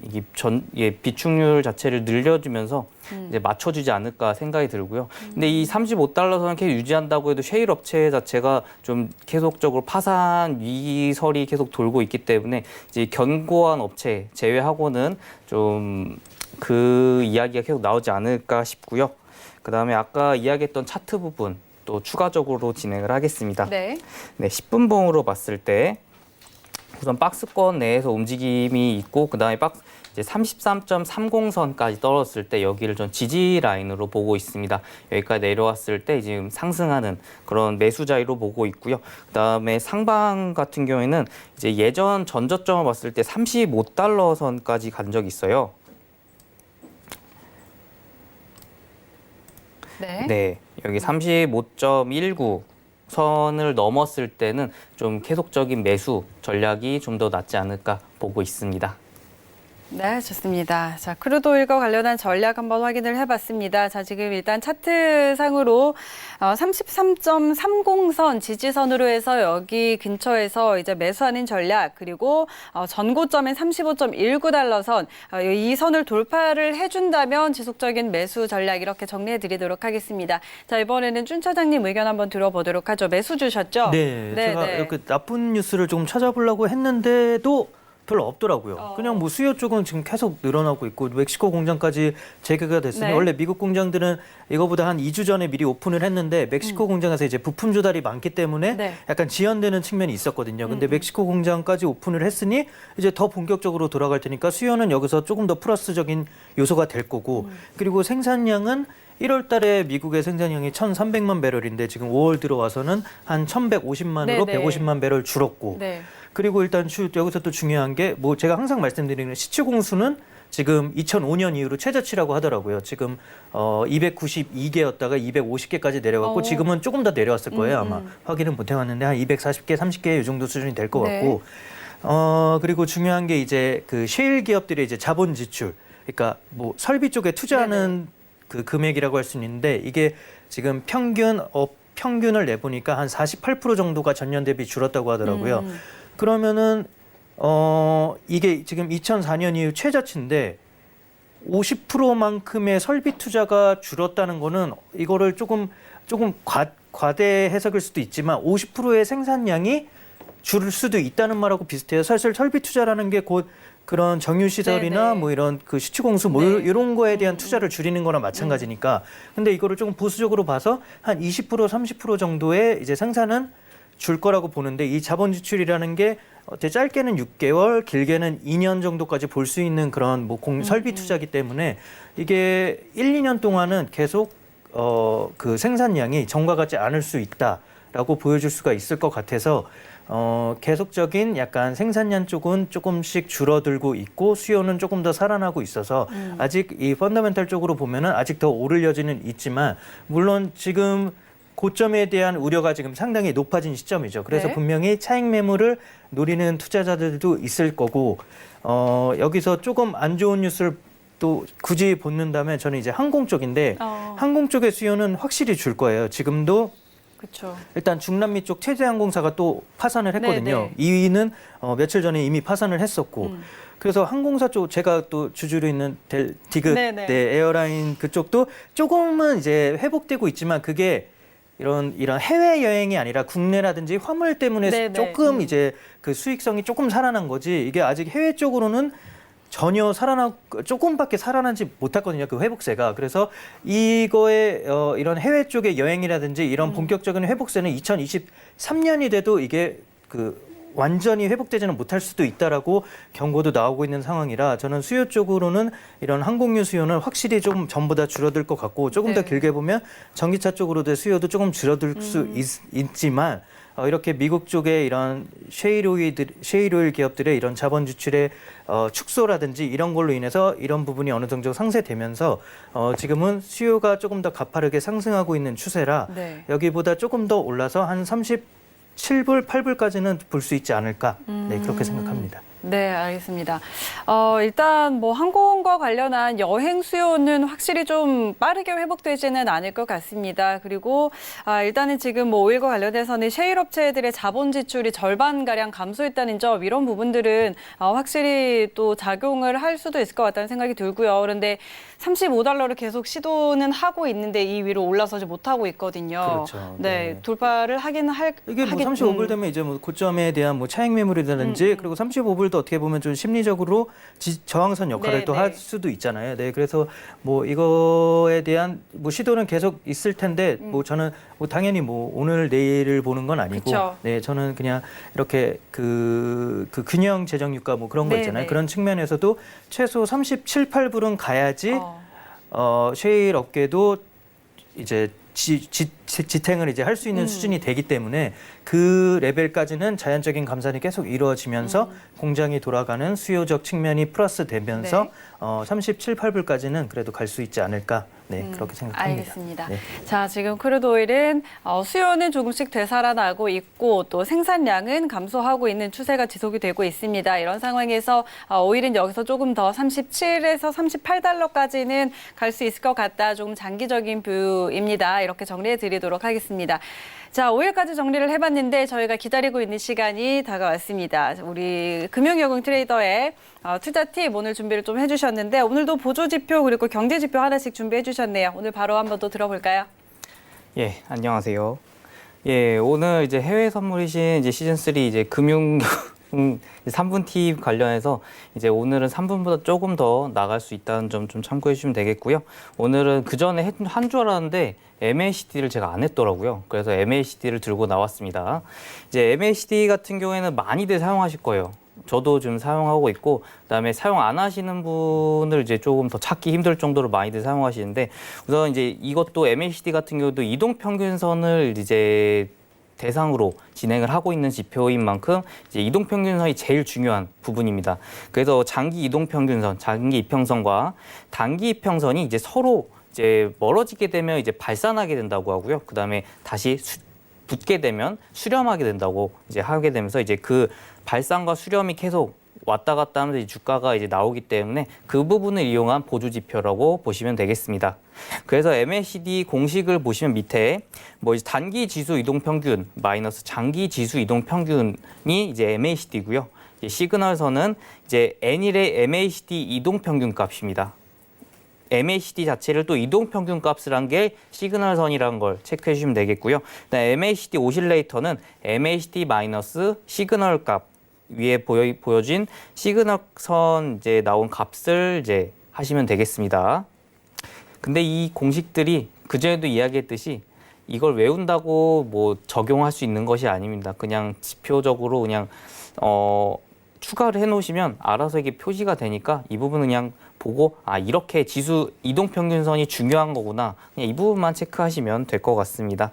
이게 비축률 자체를 늘려주면서 이제 맞춰주지 않을까 생각이 들고요. 근데 이 35달러 선 계속 유지한다고 해도 셰일 업체 자체가 좀 계속적으로 파산 위설이 계속 돌고 있기 때문에 이제 견고한 업체 제외하고는 좀 그 이야기가 계속 나오지 않을까 싶고요. 그다음에 아까 이야기했던 차트 부분 또 추가적으로 진행을 하겠습니다. 네. 네, 10분봉으로 봤을 때 우선 박스권 내에서 움직임이 있고 그다음에 이제 33.30선까지 떨어졌을 때 여기를 전 지지 라인으로 보고 있습니다. 여기까지 내려왔을 때 지금 상승하는 그런 매수 자리로 보고 있고요. 그다음에 상방 같은 경우에는 이제 예전 전저점을 봤을 때 35달러 선까지 간 적이 있어요. 네. 네, 여기 35.19 선을 넘었을 때는 좀 계속적인 매수 전략이 좀 더 낫지 않을까 보고 있습니다. 네, 좋습니다. 자, 크루드 오일과 관련한 전략 한번 확인을 해봤습니다. 자, 지금 일단 차트상으로 33.30선 지지선으로 해서 여기 근처에서 이제 매수하는 전략, 그리고 전고점인 35.19달러 선, 이 선을 돌파를 해준다면 지속적인 매수 전략 이렇게 정리해드리도록 하겠습니다. 자, 이번에는 준 차장님 의견 한번 들어보도록 하죠. 매수 주셨죠? 네, 제가 이렇게 나쁜 뉴스를 조금 찾아보려고 했는데도 별로 없더라고요. 그냥 뭐 수요 쪽은 지금 계속 늘어나고 있고 멕시코 공장까지 재개가 됐으니 네. 원래 미국 공장들은 이거보다 한 2주 전에 미리 오픈을 했는데 멕시코 공장에서 이제 부품 조달이 많기 때문에 네. 약간 지연되는 측면이 있었거든요. 근데 멕시코 공장까지 오픈을 했으니 이제 더 본격적으로 돌아갈 테니까 수요는 여기서 조금 더 플러스적인 요소가 될 거고 그리고 생산량은 1월 달에 미국의 생산량이 1,300만 배럴인데 지금 5월 들어와서는 한 1,150만으로 네네. 150만 배럴 줄었고 네. 그리고 일단 여기서 또 중요한 게 뭐 제가 항상 말씀드리는 시추 공수는 지금 2005년 이후로 최저치라고 하더라고요. 지금 292개였다가 250개까지 내려갔고 지금은 조금 더 내려왔을 거예요. 아마 확인은 못 해봤는데 한 240개, 30개 이 정도 수준이 될 것 네. 같고 그리고 중요한 게 이제 그 셰일 기업들의 이제 자본 지출, 그러니까 뭐 설비 쪽에 투자하는 그 금액이라고 할 수 있는데 이게 지금 평균을 내보니까 한 48% 정도가 전년 대비 줄었다고 하더라고요. 그러면은 이게 지금 2004년 이후 최저치인데 50%만큼의 설비 투자가 줄었다는 거는 이거를 조금 과대 해석일 수도 있지만 50%의 생산량이 줄 수도 있다는 말하고 비슷해요. 사실 설비 투자라는 게 곧 그런 정유시설이나 네네. 뭐 이런 그 시추공수 뭐 네. 이런 거에 대한 투자를 줄이는 거나 마찬가지니까. 근데 이거를 조금 보수적으로 봐서 한 20% 30% 정도의 이제 생산은 줄 거라고 보는데 이 자본 지출이라는 게 짧게는 6개월, 길게는 2년 정도까지 볼 수 있는 그런 뭐 설비 투자기 때문에 이게 1, 2년 동안은 계속 그 생산량이 전과 같지 않을 수 있다라고 보여줄 수가 있을 것 같아서 계속적인 약간 생산량 쪽은 조금씩 줄어들고 있고 수요는 조금 더 살아나고 있어서 아직 이 펀더멘탈 쪽으로 보면은 아직 더 오를 여지는 있지만 물론 지금 고점에 대한 우려가 지금 상당히 높아진 시점이죠. 그래서 네. 분명히 차익 매물을 노리는 투자자들도 있을 거고 여기서 조금 안 좋은 뉴스를 또 굳이 본다면 저는 이제 항공 쪽인데 항공 쪽의 수요는 확실히 줄 거예요. 지금도 그렇죠. 일단 중남미 쪽 체제 항공사가 또 파산을 했거든요. 네네. 2위는 며칠 전에 이미 파산을 했었고 그래서 항공사 쪽 제가 또 주주로 있는 디귿 네네. 에어라인 그쪽도 조금은 이제 회복되고 있지만 그게 이런 해외 여행이 아니라 국내라든지 화물 때문에 네네. 조금 이제 그 수익성이 조금 살아난 거지 이게 아직 해외 쪽으로는 전혀 조금밖에 살아나지 못했거든요. 그 회복세가. 그래서 이거에 이런 해외 쪽의 여행이라든지 이런 본격적인 회복세는 2023년이 돼도 이게 그 완전히 회복되지는 못할 수도 있다라고 경고도 나오고 있는 상황이라 저는 수요 쪽으로는 이런 항공유 수요는 확실히 조금 전보다 줄어들 것 같고 조금 더 네. 길게 보면 전기차 쪽으로도 수요도 조금 줄어들 수 있지만 이렇게 미국 쪽의 이런 셰일 오일 기업들의 이런 자본 지출의 축소라든지 이런 걸로 인해서 이런 부분이 어느 정도 상쇄되면서 지금은 수요가 조금 더 가파르게 상승하고 있는 추세라 네. 여기보다 조금 더 올라서 한 37불, 8불까지는 볼 수 있지 않을까 네, 그렇게 생각합니다. 네, 알겠습니다. 일단 뭐 항공과 관련한 여행 수요는 확실히 좀 빠르게 회복되지는 않을 것 같습니다. 그리고 일단은 지금 뭐 오일과 관련해서는 셰일 업체들의 자본 지출이 절반가량 감소했다는 점, 이런 부분들은 확실히 또 작용을 할 수도 있을 것 같다는 생각이 들고요. 그런데 $35를 계속 시도는 하고 있는데 이 위로 올라서지 못하고 있거든요. 그렇죠. 네, 네. 돌파를 이게 뭐 35불 되면 이제 뭐 고점에 대한 뭐 차익 매물이라든지 그리고 35불도 어떻게 보면 좀 심리적으로 저항선 역할을 네, 또 네. 할 수도 있잖아요. 네, 그래서 뭐 이거에 대한 뭐 시도는 계속 있을 텐데 뭐 저는 뭐 당연히 뭐 오늘 내일을 보는 건 아니고 그쵸. 네, 저는 그냥 이렇게 그 균형 재정 유가 뭐 그런 거 네, 있잖아요. 네. 그런 측면에서도 최소 37, 8불은 가야지 셰일 업계도 이제 지탱을 이제 할 수 있는 수준이 되기 때문에 그 레벨까지는 자연적인 감산이 계속 이루어지면서 공장이 돌아가는 수요적 측면이 플러스 되면서 네. 37, 8불까지는 그래도 갈 수 있지 않을까. 네, 그렇게 생각합니다. 알겠습니다. 네. 자, 지금 크루드 오일은 수요는 조금씩 되살아나고 있고 또 생산량은 감소하고 있는 추세가 지속이 되고 있습니다. 이런 상황에서 오일은 여기서 조금 더 37에서 38달러까지는 갈 수 있을 것 같다. 조금 장기적인 뷰입니다. 이렇게 정리해 드리도록 하겠습니다. 자, 오일까지 정리를 해봤는데 저희가 기다리고 있는 시간이 다가왔습니다. 우리 금융여공 트레이더의 투자 팁 오늘 준비를 좀 해주셨는데 오늘도 보조지표 그리고 경제지표 하나씩 준비해 주셨네요. 오늘 바로 한번 더 들어볼까요? 예, 안녕하세요. 예, 오늘 이제 해외 선물이신 이제 시즌 3 이제 금융 3분 팁 관련해서 이제 오늘은 3분보다 조금 더 나갈 수 있다는 점 좀 참고해 주시면 되겠고요. 오늘은 그 전에 한 줄 알았는데 MACD를 제가 안 했더라고요. 그래서 MACD를 들고 나왔습니다. 이제 MACD 같은 경우에는 많이들 사용하실 거예요. 저도 지금 사용하고 있고, 그다음에 사용 안 하시는 분을 이제 조금 더 찾기 힘들 정도로 많이들 사용하시는데, 우선 이제 이것도 MACD 같은 경우도 이동평균선을 이제 대상으로 진행을 하고 있는 지표인 만큼 이제 이동평균선이 제일 중요한 부분입니다. 그래서 장기 이동평균선, 장기 이평선과 단기 이평선이 이제 서로 이제 멀어지게 되면 이제 발산하게 된다고 하고요. 그다음에 다시 붙게 되면 수렴하게 된다고 이제 하게 되면서 이제 그 발산과 수렴이 계속 왔다 갔다 하면서 주가가 이제 나오기 때문에 그 부분을 이용한 보조 지표라고 보시면 되겠습니다. 그래서 MACD 공식을 보시면 밑에 뭐 이제 단기 지수 이동 평균 마이너스 장기 지수 이동 평균이 이제 MACD고요. 시그널선은 이제 N일의 MACD 이동 평균 값입니다. MACD 자체를 또 이동 평균 값을 한 게 시그널선이라는 걸 체크해 주시면 되겠고요. MACD 오실레이터는 MACD 마이너스 시그널 값 위에 보여진 시그널선 이제 나온 값을 이제 하시면 되겠습니다. 근데 이 공식들이 그전에도 이야기했듯이 이걸 외운다고 뭐 적용할 수 있는 것이 아닙니다. 그냥 지표적으로 그냥 추가를 해놓으시면 알아서 이게 표시가 되니까 이 부분은 그냥 보고 이렇게 지수 이동평균선이 중요한 거구나. 그냥 이 부분만 체크하시면 될 것 같습니다.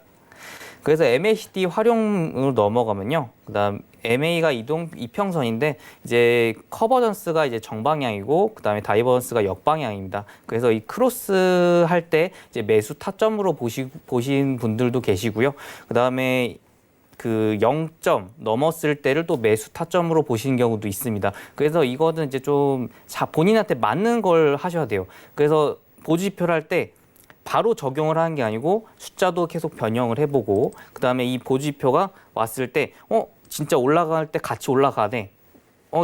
그래서 MACD 활용으로 넘어가면요. 그다음 MA가 이평선인데 이제 커버전스가 이제 정방향이고 그다음에 다이버전스가 역방향입니다. 그래서 이 크로스 할 때 이제 매수 타점으로 보신 분들도 계시고요. 그다음에 그 0점 넘었을 때를 또 매수 타점으로 보시는 경우도 있습니다. 그래서 이거는 이제 좀 본인한테 맞는 걸 하셔야 돼요. 그래서 보조지표를 할 때 바로 적용을 하는 게 아니고 숫자도 계속 변형을 해보고 그다음에 이 보조지표가 왔을 때 진짜 올라갈 때 같이 올라가네.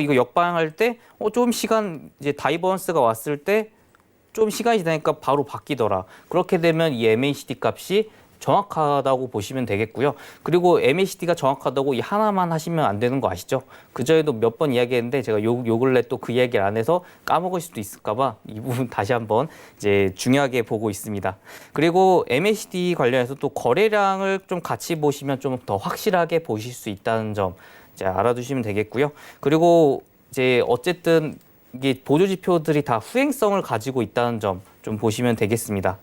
이거 역방향할 때 좀 시간 이제 다이버런스가 왔을 때 좀 시간이 지나니까 바로 바뀌더라. 그렇게 되면 이 MACD 값이 정확하다고 보시면 되겠고요. 그리고 MACD가 정확하다고 이 하나만 하시면 안 되는 거 아시죠? 그전에도 몇 번 이야기했는데 제가 요 근래 또 그 이야기를 안 해서 까먹을 수도 있을까 봐 이 부분 다시 한번 이제 중요하게 보고 있습니다. 그리고 MACD 관련해서 또 거래량을 좀 같이 보시면 좀 더 확실하게 보실 수 있다는 점 이제 알아두시면 되겠고요. 그리고 이제 어쨌든 이게 보조 지표들이 다 후행성을 가지고 있다는 점 좀 보시면 되겠습니다.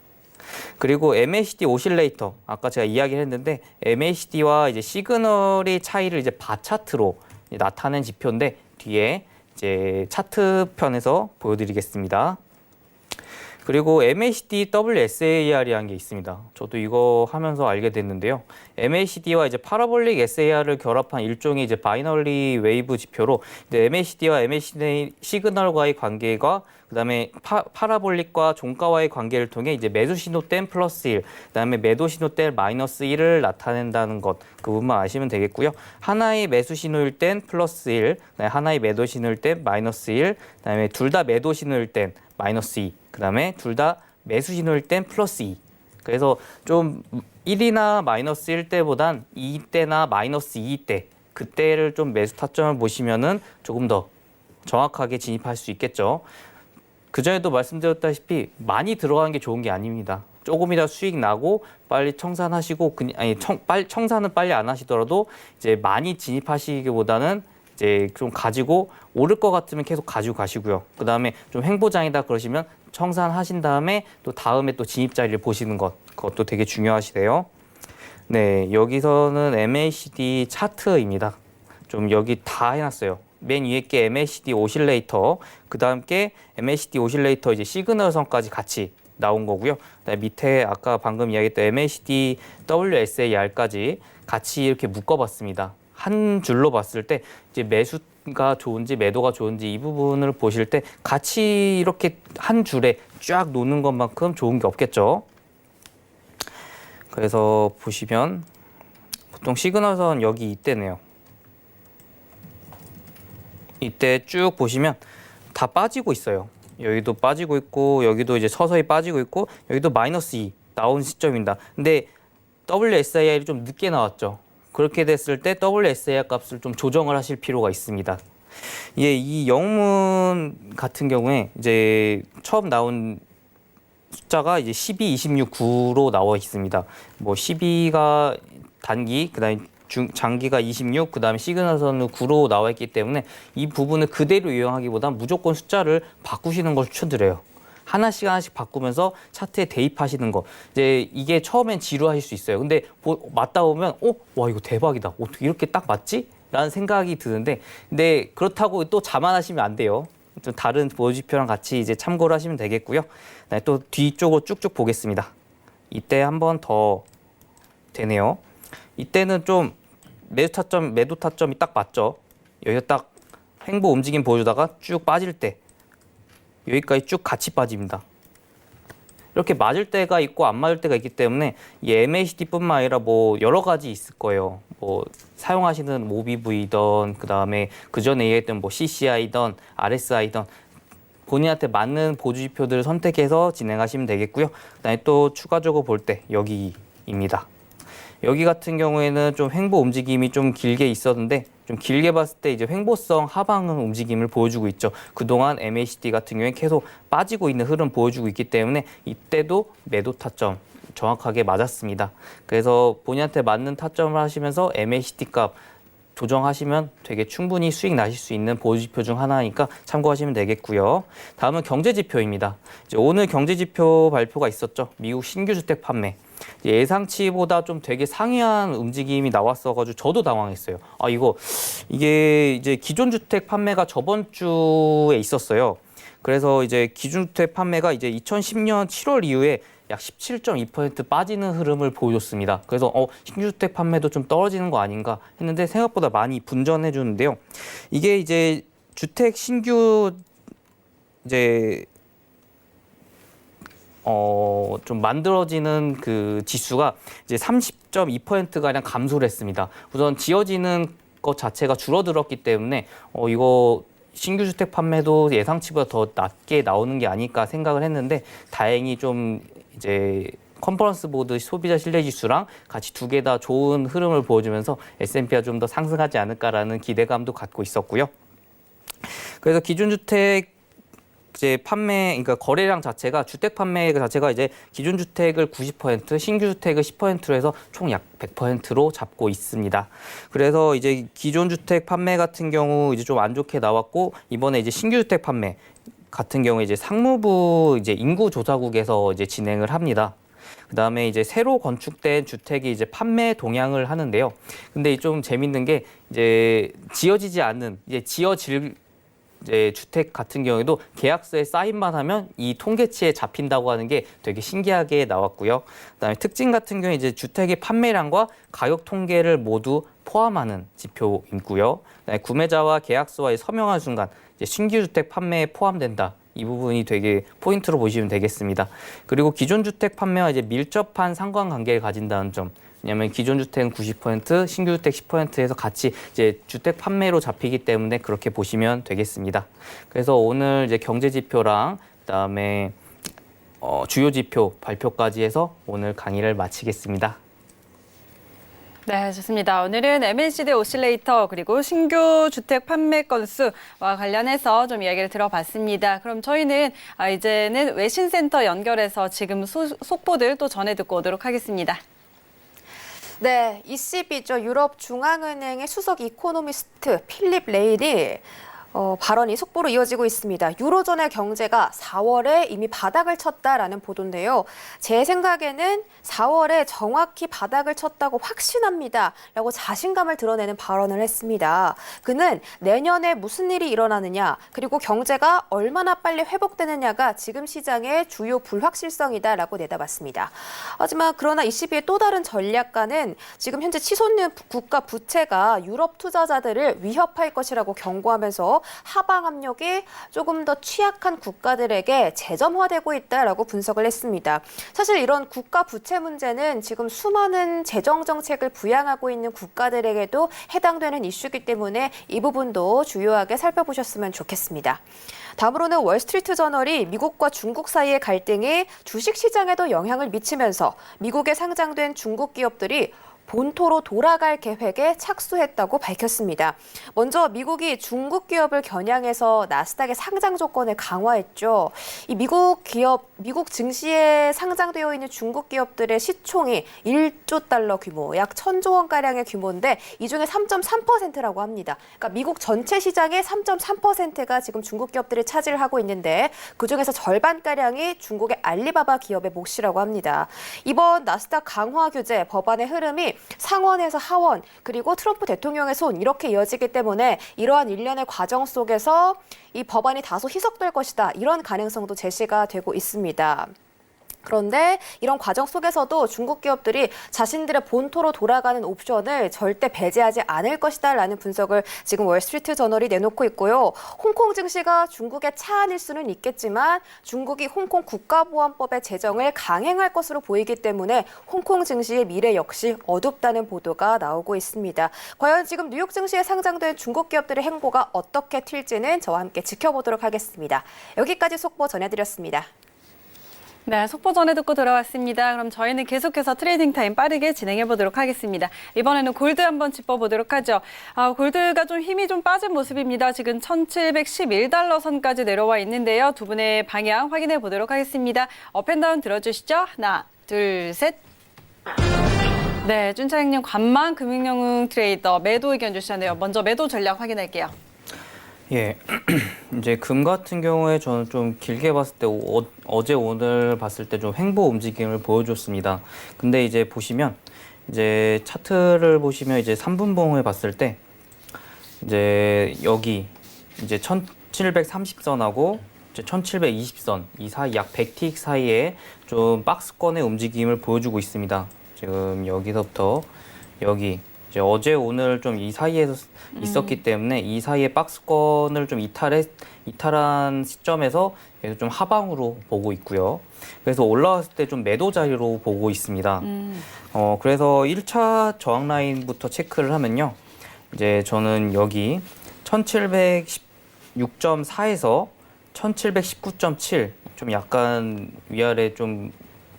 그리고 MACD 오실레이터 아까 제가 이야기를 했는데 MACD와 이제 시그널의 차이를 이제 바 차트로 나타낸 지표인데 뒤에 이제 차트 편에서 보여드리겠습니다. 그리고 MACD WSAR이라는 게 있습니다. 저도 이거 하면서 알게 됐는데요. MACD와 이제 파라볼릭 SAR을 결합한 일종의 이제 바이너리 웨이브 지표로 MACD와 MACD 시그널과의 관계가 그다음에 파라볼릭과 종가와의 관계를 통해 이제 매수 신호 땐 플러스 1, 그다음에 매도 신호 땐 마이너스 1을 나타낸다는 것, 그 부분만 아시면 되겠고요. 하나의 매수 신호일 땐 플러스 1, 그다음에 하나의 매도 신호일 땐 마이너스 1, 그다음에 둘 다 매도 신호일 땐 마이너스 2, 그다음에 둘 다 매수 신호일 땐 플러스 2. 그래서 좀 1이나 마이너스 1 때보단 2 때나 마이너스 2 때 그때를 좀 매수 타점을 보시면은 조금 더 정확하게 진입할 수 있겠죠. 그전에도 말씀드렸다시피 많이 들어가는 게 좋은 게 아닙니다. 조금이라도 수익 나고 빨리 청산하시고 청산은 빨리 안 하시더라도 이제 많이 진입하시기보다는 이제 좀 가지고 오를 것 같으면 계속 가지고 가시고요. 그다음에 좀 횡보장이다 그러시면 청산하신 다음에 또 다음에 또 진입 자리를 보시는 것, 그것도 되게 중요하시대요. 네, 여기서는 MACD 차트입니다. 좀 여기 다 해놨어요. 맨 위에 게 MACD 오실레이터, 그 다음 게 MACD 오실레이터 이제 시그널선까지 같이 나온 거고요. 그다음에 밑에 아까 방금 이야기했던 MACD WSAR까지 같이 이렇게 묶어봤습니다. 한 줄로 봤을 때 이제 매수가 좋은지 매도가 좋은지 이 부분을 보실 때 같이 이렇게 한 줄에 쫙 놓는 것만큼 좋은 게 없겠죠. 그래서 보시면 보통 시그널선 여기 이때네요. 이때 쭉 보시면 다 빠지고 있어요. 여기도 빠지고 있고 여기도 이제 서서히 빠지고 있고 여기도 마이너스 2 나온 시점입니다. 근데 WSIR이 좀 늦게 나왔죠. 그렇게 됐을 때 WSIR 값을 좀 조정을 하실 필요가 있습니다. 예, 이 영문 같은 경우에 이제 처음 나온 숫자가 이제 12, 26, 9로 나와 있습니다. 뭐 12가 단기, 그다음에 장기가 26, 그다음에 시그널선은 9로 나와 있기 때문에 이 부분을 그대로 이용하기보단 무조건 숫자를 바꾸시는 걸 추천드려요. 하나씩 바꾸면서 차트에 대입하시는 거. 이제 이게 처음엔 지루하실 수 있어요. 근데 맞다 보면 와 이거 대박이다. 어떻게 이렇게 딱 맞지? 라는 생각이 드는데 근데 그렇다고 또 자만하시면 안 돼요. 좀 다른 보조지표랑 같이 이제 참고를 하시면 되겠고요. 또 뒤쪽으로 쭉쭉 보겠습니다. 이때 한 번 더 되네요. 이때는 좀 매도 타점이 딱 맞죠. 여기서 딱 횡보 움직임 보여주다가 쭉 빠질 때 여기까지 쭉 같이 빠집니다. 이렇게 맞을 때가 있고 안 맞을 때가 있기 때문에 이 MACD뿐만 아니라 뭐 여러 가지 있을 거예요. 뭐 사용하시는 모비브이던 그다음에 그전에 얘기했던 뭐 CCI던 RSI던 본인한테 맞는 보조지표들을 선택해서 진행하시면 되겠고요. 그다음에 또 추가적으로 볼 때 여기입니다. 여기 같은 경우에는 좀 횡보 움직임이 좀 길게 있었는데 좀 길게 봤을 때 이제 횡보성 하방 움직임을 보여주고 있죠. 그동안 MACD 같은 경우에 계속 빠지고 있는 흐름 보여주고 있기 때문에 이때도 매도 타점 정확하게 맞았습니다. 그래서 본인한테 맞는 타점을 하시면서 MACD 값 조정하시면 되게 충분히 수익 나실 수 있는 보조지표 중 하나니까 참고하시면 되겠고요. 다음은 경제지표입니다. 이제 오늘 경제지표 발표가 있었죠. 미국 신규 주택 판매. 예상치보다 좀 되게 상이한 움직임이 나왔어가지고 저도 당황했어요. 이게 이제 기존 주택 판매가 저번 주에 있었어요. 그래서 이제 기존 주택 판매가 이제 2010년 7월 이후에 약 17.2% 빠지는 흐름을 보여줬습니다. 그래서 신규주택 판매도 좀 떨어지는 거 아닌가 했는데 생각보다 많이 분전해 주는데요. 이게 이제 주택 신규 이제 좀 만들어지는 그 지수가 이제 30.2%가량 감소를 했습니다. 우선 지어지는 것 자체가 줄어들었기 때문에 이거 신규 주택 판매도 예상치보다 더 낮게 나오는 게 아닐까 생각을 했는데 다행히 좀 이제 컨퍼런스 보드 소비자 신뢰 지수랑 같이 두 개 다 좋은 흐름을 보여주면서 S&P가 좀 더 상승하지 않을까라는 기대감도 갖고 있었고요. 그래서 기존 주택 이제 판매, 그러니까 거래량 자체가 주택 판매 자체가 이제 기존 주택을 90%, 신규 주택을 10%로 해서 총 약 100%로 잡고 있습니다. 그래서 이제 기존 주택 판매 같은 경우 이제 좀 안 좋게 나왔고 이번에 이제 신규 주택 판매 같은 경우에 이제 상무부 이제 인구조사국에서 이제 진행을 합니다. 그다음에 이제 새로 건축된 주택이 이제 판매 동향을 하는데요. 근데 좀 재밌는 게 이제 지어지지 않는 이제 지어질 이제 주택 같은 경우에도 계약서에 사인만 하면 이 통계치에 잡힌다고 하는 게 되게 신기하게 나왔고요. 그다음에 특징 같은 경우에 이제 주택의 판매량과 가격 통계를 모두 포함하는 지표이고요. 그다음에 구매자와 계약서와의 서명한 순간 이제 신규 주택 판매에 포함된다. 이 부분이 되게 포인트로 보시면 되겠습니다. 그리고 기존 주택 판매와 이제 밀접한 상관관계를 가진다는 점. 왜냐하면 기존 주택은 90%, 신규 주택 10%에서 같이 이제 주택 판매로 잡히기 때문에 그렇게 보시면 되겠습니다. 그래서 오늘 이제 경제 지표랑 그다음에 주요 지표 발표까지 해서 오늘 강의를 마치겠습니다. 네, 좋습니다. 오늘은 MACD 오실레이터 그리고 신규 주택 판매 건수와 관련해서 좀 이야기를 들어봤습니다. 그럼 저희는 이제는 외신센터 연결해서 지금 속보들 또 전해 듣고 오도록 하겠습니다. 네, ECB죠. 유럽 중앙은행의 수석 이코노미스트 필립 레일이 발언이 속보로 이어지고 있습니다. 유로존의 경제가 4월에 이미 바닥을 쳤다라는 보도인데요. 제 생각에는 4월에 정확히 바닥을 쳤다고 확신합니다. 라고 자신감을 드러내는 발언을 했습니다. 그는 내년에 무슨 일이 일어나느냐, 그리고 경제가 얼마나 빨리 회복되느냐가 지금 시장의 주요 불확실성이다라고 내다봤습니다. 하지만 그러나 ECB의 또 다른 전략가는 지금 현재 치솟는 국가 부채가 유럽 투자자들을 위협할 것이라고 경고하면서 하방 압력이 조금 더 취약한 국가들에게 재점화되고 있다라고 분석을 했습니다. 사실 이런 국가 부채 문제는 지금 수많은 재정 정책을 부양하고 있는 국가들에게도 해당되는 이슈이기 때문에 이 부분도 주요하게 살펴보셨으면 좋겠습니다. 다음으로는 월스트리트 저널이 미국과 중국 사이의 갈등이 주식 시장에도 영향을 미치면서 미국에 상장된 중국 기업들이 본토로 돌아갈 계획에 착수했다고 밝혔습니다. 먼저 미국이 중국 기업을 겨냥해서 나스닥의 상장 조건을 강화했죠. 이 미국 증시에 상장되어 있는 중국 기업들의 시총이 1조 달러 규모, 약 1,000조 원가량의 규모인데 이 중에 3.3%라고 합니다. 그러니까 미국 전체 시장의 3.3%가 지금 중국 기업들이 차지를 하고 있는데 그중에서 절반가량이 중국의 알리바바 기업의 몫이라고 합니다. 이번 나스닥 강화 규제 법안의 흐름이 상원에서 하원, 그리고 트럼프 대통령의 손 이렇게 이어지기 때문에 이러한 일련의 과정 속에서 이 법안이 다소 희석될 것이다. 이런 가능성도 제시가 되고 있습니다. 그런데 이런 과정 속에서도 중국 기업들이 자신들의 본토로 돌아가는 옵션을 절대 배제하지 않을 것이다라는 분석을 지금 월스트리트 저널이 내놓고 있고요. 홍콩 증시가 중국의 차안일 수는 있겠지만 중국이 홍콩 국가보안법의 제정을 강행할 것으로 보이기 때문에 홍콩 증시의 미래 역시 어둡다는 보도가 나오고 있습니다. 과연 지금 뉴욕 증시에 상장된 중국 기업들의 행보가 어떻게 튈지는 저와 함께 지켜보도록 하겠습니다. 여기까지 속보 전해드렸습니다. 네, 속보 전해 듣고 돌아왔습니다. 그럼 저희는 계속해서 트레이딩 타임 빠르게 진행해 보도록 하겠습니다. 이번에는 골드 한번 짚어보도록 하죠. 골드가 좀 힘이 좀 빠진 모습입니다. 지금 1,711달러 선까지 내려와 있는데요. 두 분의 방향 확인해 보도록 하겠습니다. 업앤다운 들어주시죠. 하나, 둘, 셋. 네, 쭌차형님 관망 금융영웅 트레이더 매도 의견 주셨네요. 먼저 매도 전략 확인할게요. 예, 이제 금 같은 경우에 저는 좀 길게 봤을 때 어제 오늘 봤을 때 좀 횡보 움직임을 보여줬습니다. 근데 이제 보시면 이제 차트를 보시면 이제 3분봉을 봤을 때 이제 여기 이제 1730선하고 이제 1720선 이 사이 약 100틱 사이에 좀 박스권의 움직임을 보여주고 있습니다. 지금 여기서부터 여기 이제 어제 오늘 좀 이 사이에서 있었기 때문에 이 사이에 박스권을 좀 이탈한 시점에서 계속 좀 하방으로 보고 있고요. 그래서 올라왔을 때 좀 매도 자리로 보고 있습니다. 그래서 1차 저항 라인부터 체크를 하면요. 이제 저는 여기 1716.4에서 1719.7 좀 약간 위아래 좀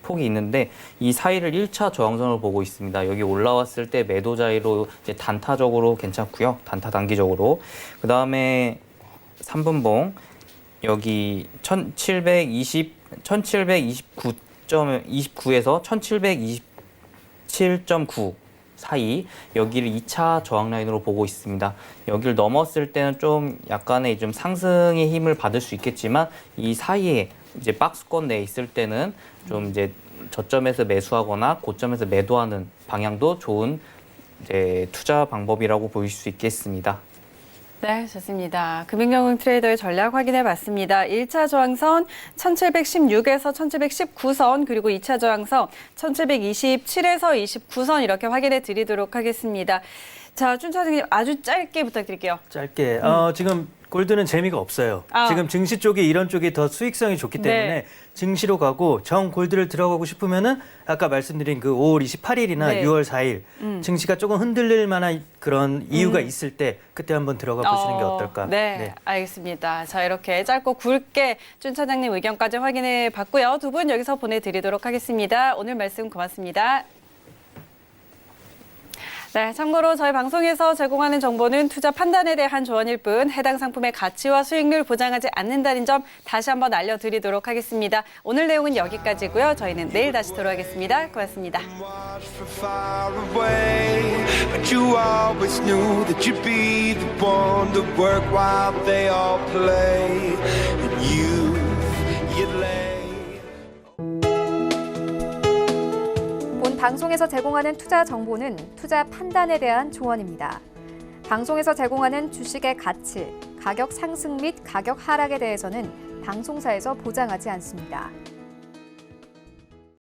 폭이 있는데 이 사이를 1차 저항선으로 보고 있습니다. 여기 올라왔을 때 매도 자리로 이제 단타적으로 괜찮고요. 단타 단기적으로. 그 다음에 3분봉 여기 1729.29에서 1727.9 사이 여기를 2차 저항 라인으로 보고 있습니다. 여기를 넘었을 때는 좀 약간의 좀 상승의 힘을 받을 수 있겠지만 이 사이에 이제 박스권 내에 있을 때는 좀 이제 저점에서 매수하거나 고점에서 매도하는 방향도 좋은 이제 투자 방법이라고 보일 수 있겠습니다. 네, 좋습니다. 금융영웅 트레이더의 전략 확인해 봤습니다. 1차 저항선 1716에서 1719선, 그리고 2차 저항선 1727에서 29선 이렇게 확인해 드리도록 하겠습니다. 자, 준 차장님 아주 짧게 부탁드릴게요. 짧게. 지금 골드는 재미가 없어요. 아. 지금 증시 쪽이 이런 쪽이 더 수익성이 좋기 때문에 네. 증시로 가고 정 골드를 들어가고 싶으면은 아까 말씀드린 그 5월 28일이나 네. 6월 4일 증시가 조금 흔들릴 만한 그런 이유가 있을 때 그때 한번 들어가 보시는 게 어떨까. 네, 알겠습니다. 자, 이렇게 짧고 굵게 준 차장님 의견까지 확인해 봤고요. 두 분 여기서 보내드리도록 하겠습니다. 오늘 말씀 고맙습니다. 네, 참고로 저희 방송에서 제공하는 정보는 투자 판단에 대한 조언일 뿐 해당 상품의 가치와 수익률 보장하지 않는다는 점 다시 한번 알려드리도록 하겠습니다. 오늘 내용은 여기까지고요. 저희는 내일 다시 돌아오겠습니다. 고맙습니다. Watch from far away, but you always knew that you'd be the one to work while they all play. And you'd lay. 본 방송에서 제공하는 투자 정보는 투자 판단에 대한 조언입니다. 방송에서 제공하는 주식의 가치, 가격 상승 및 가격 하락에 대해서는 방송사에서 보장하지 않습니다.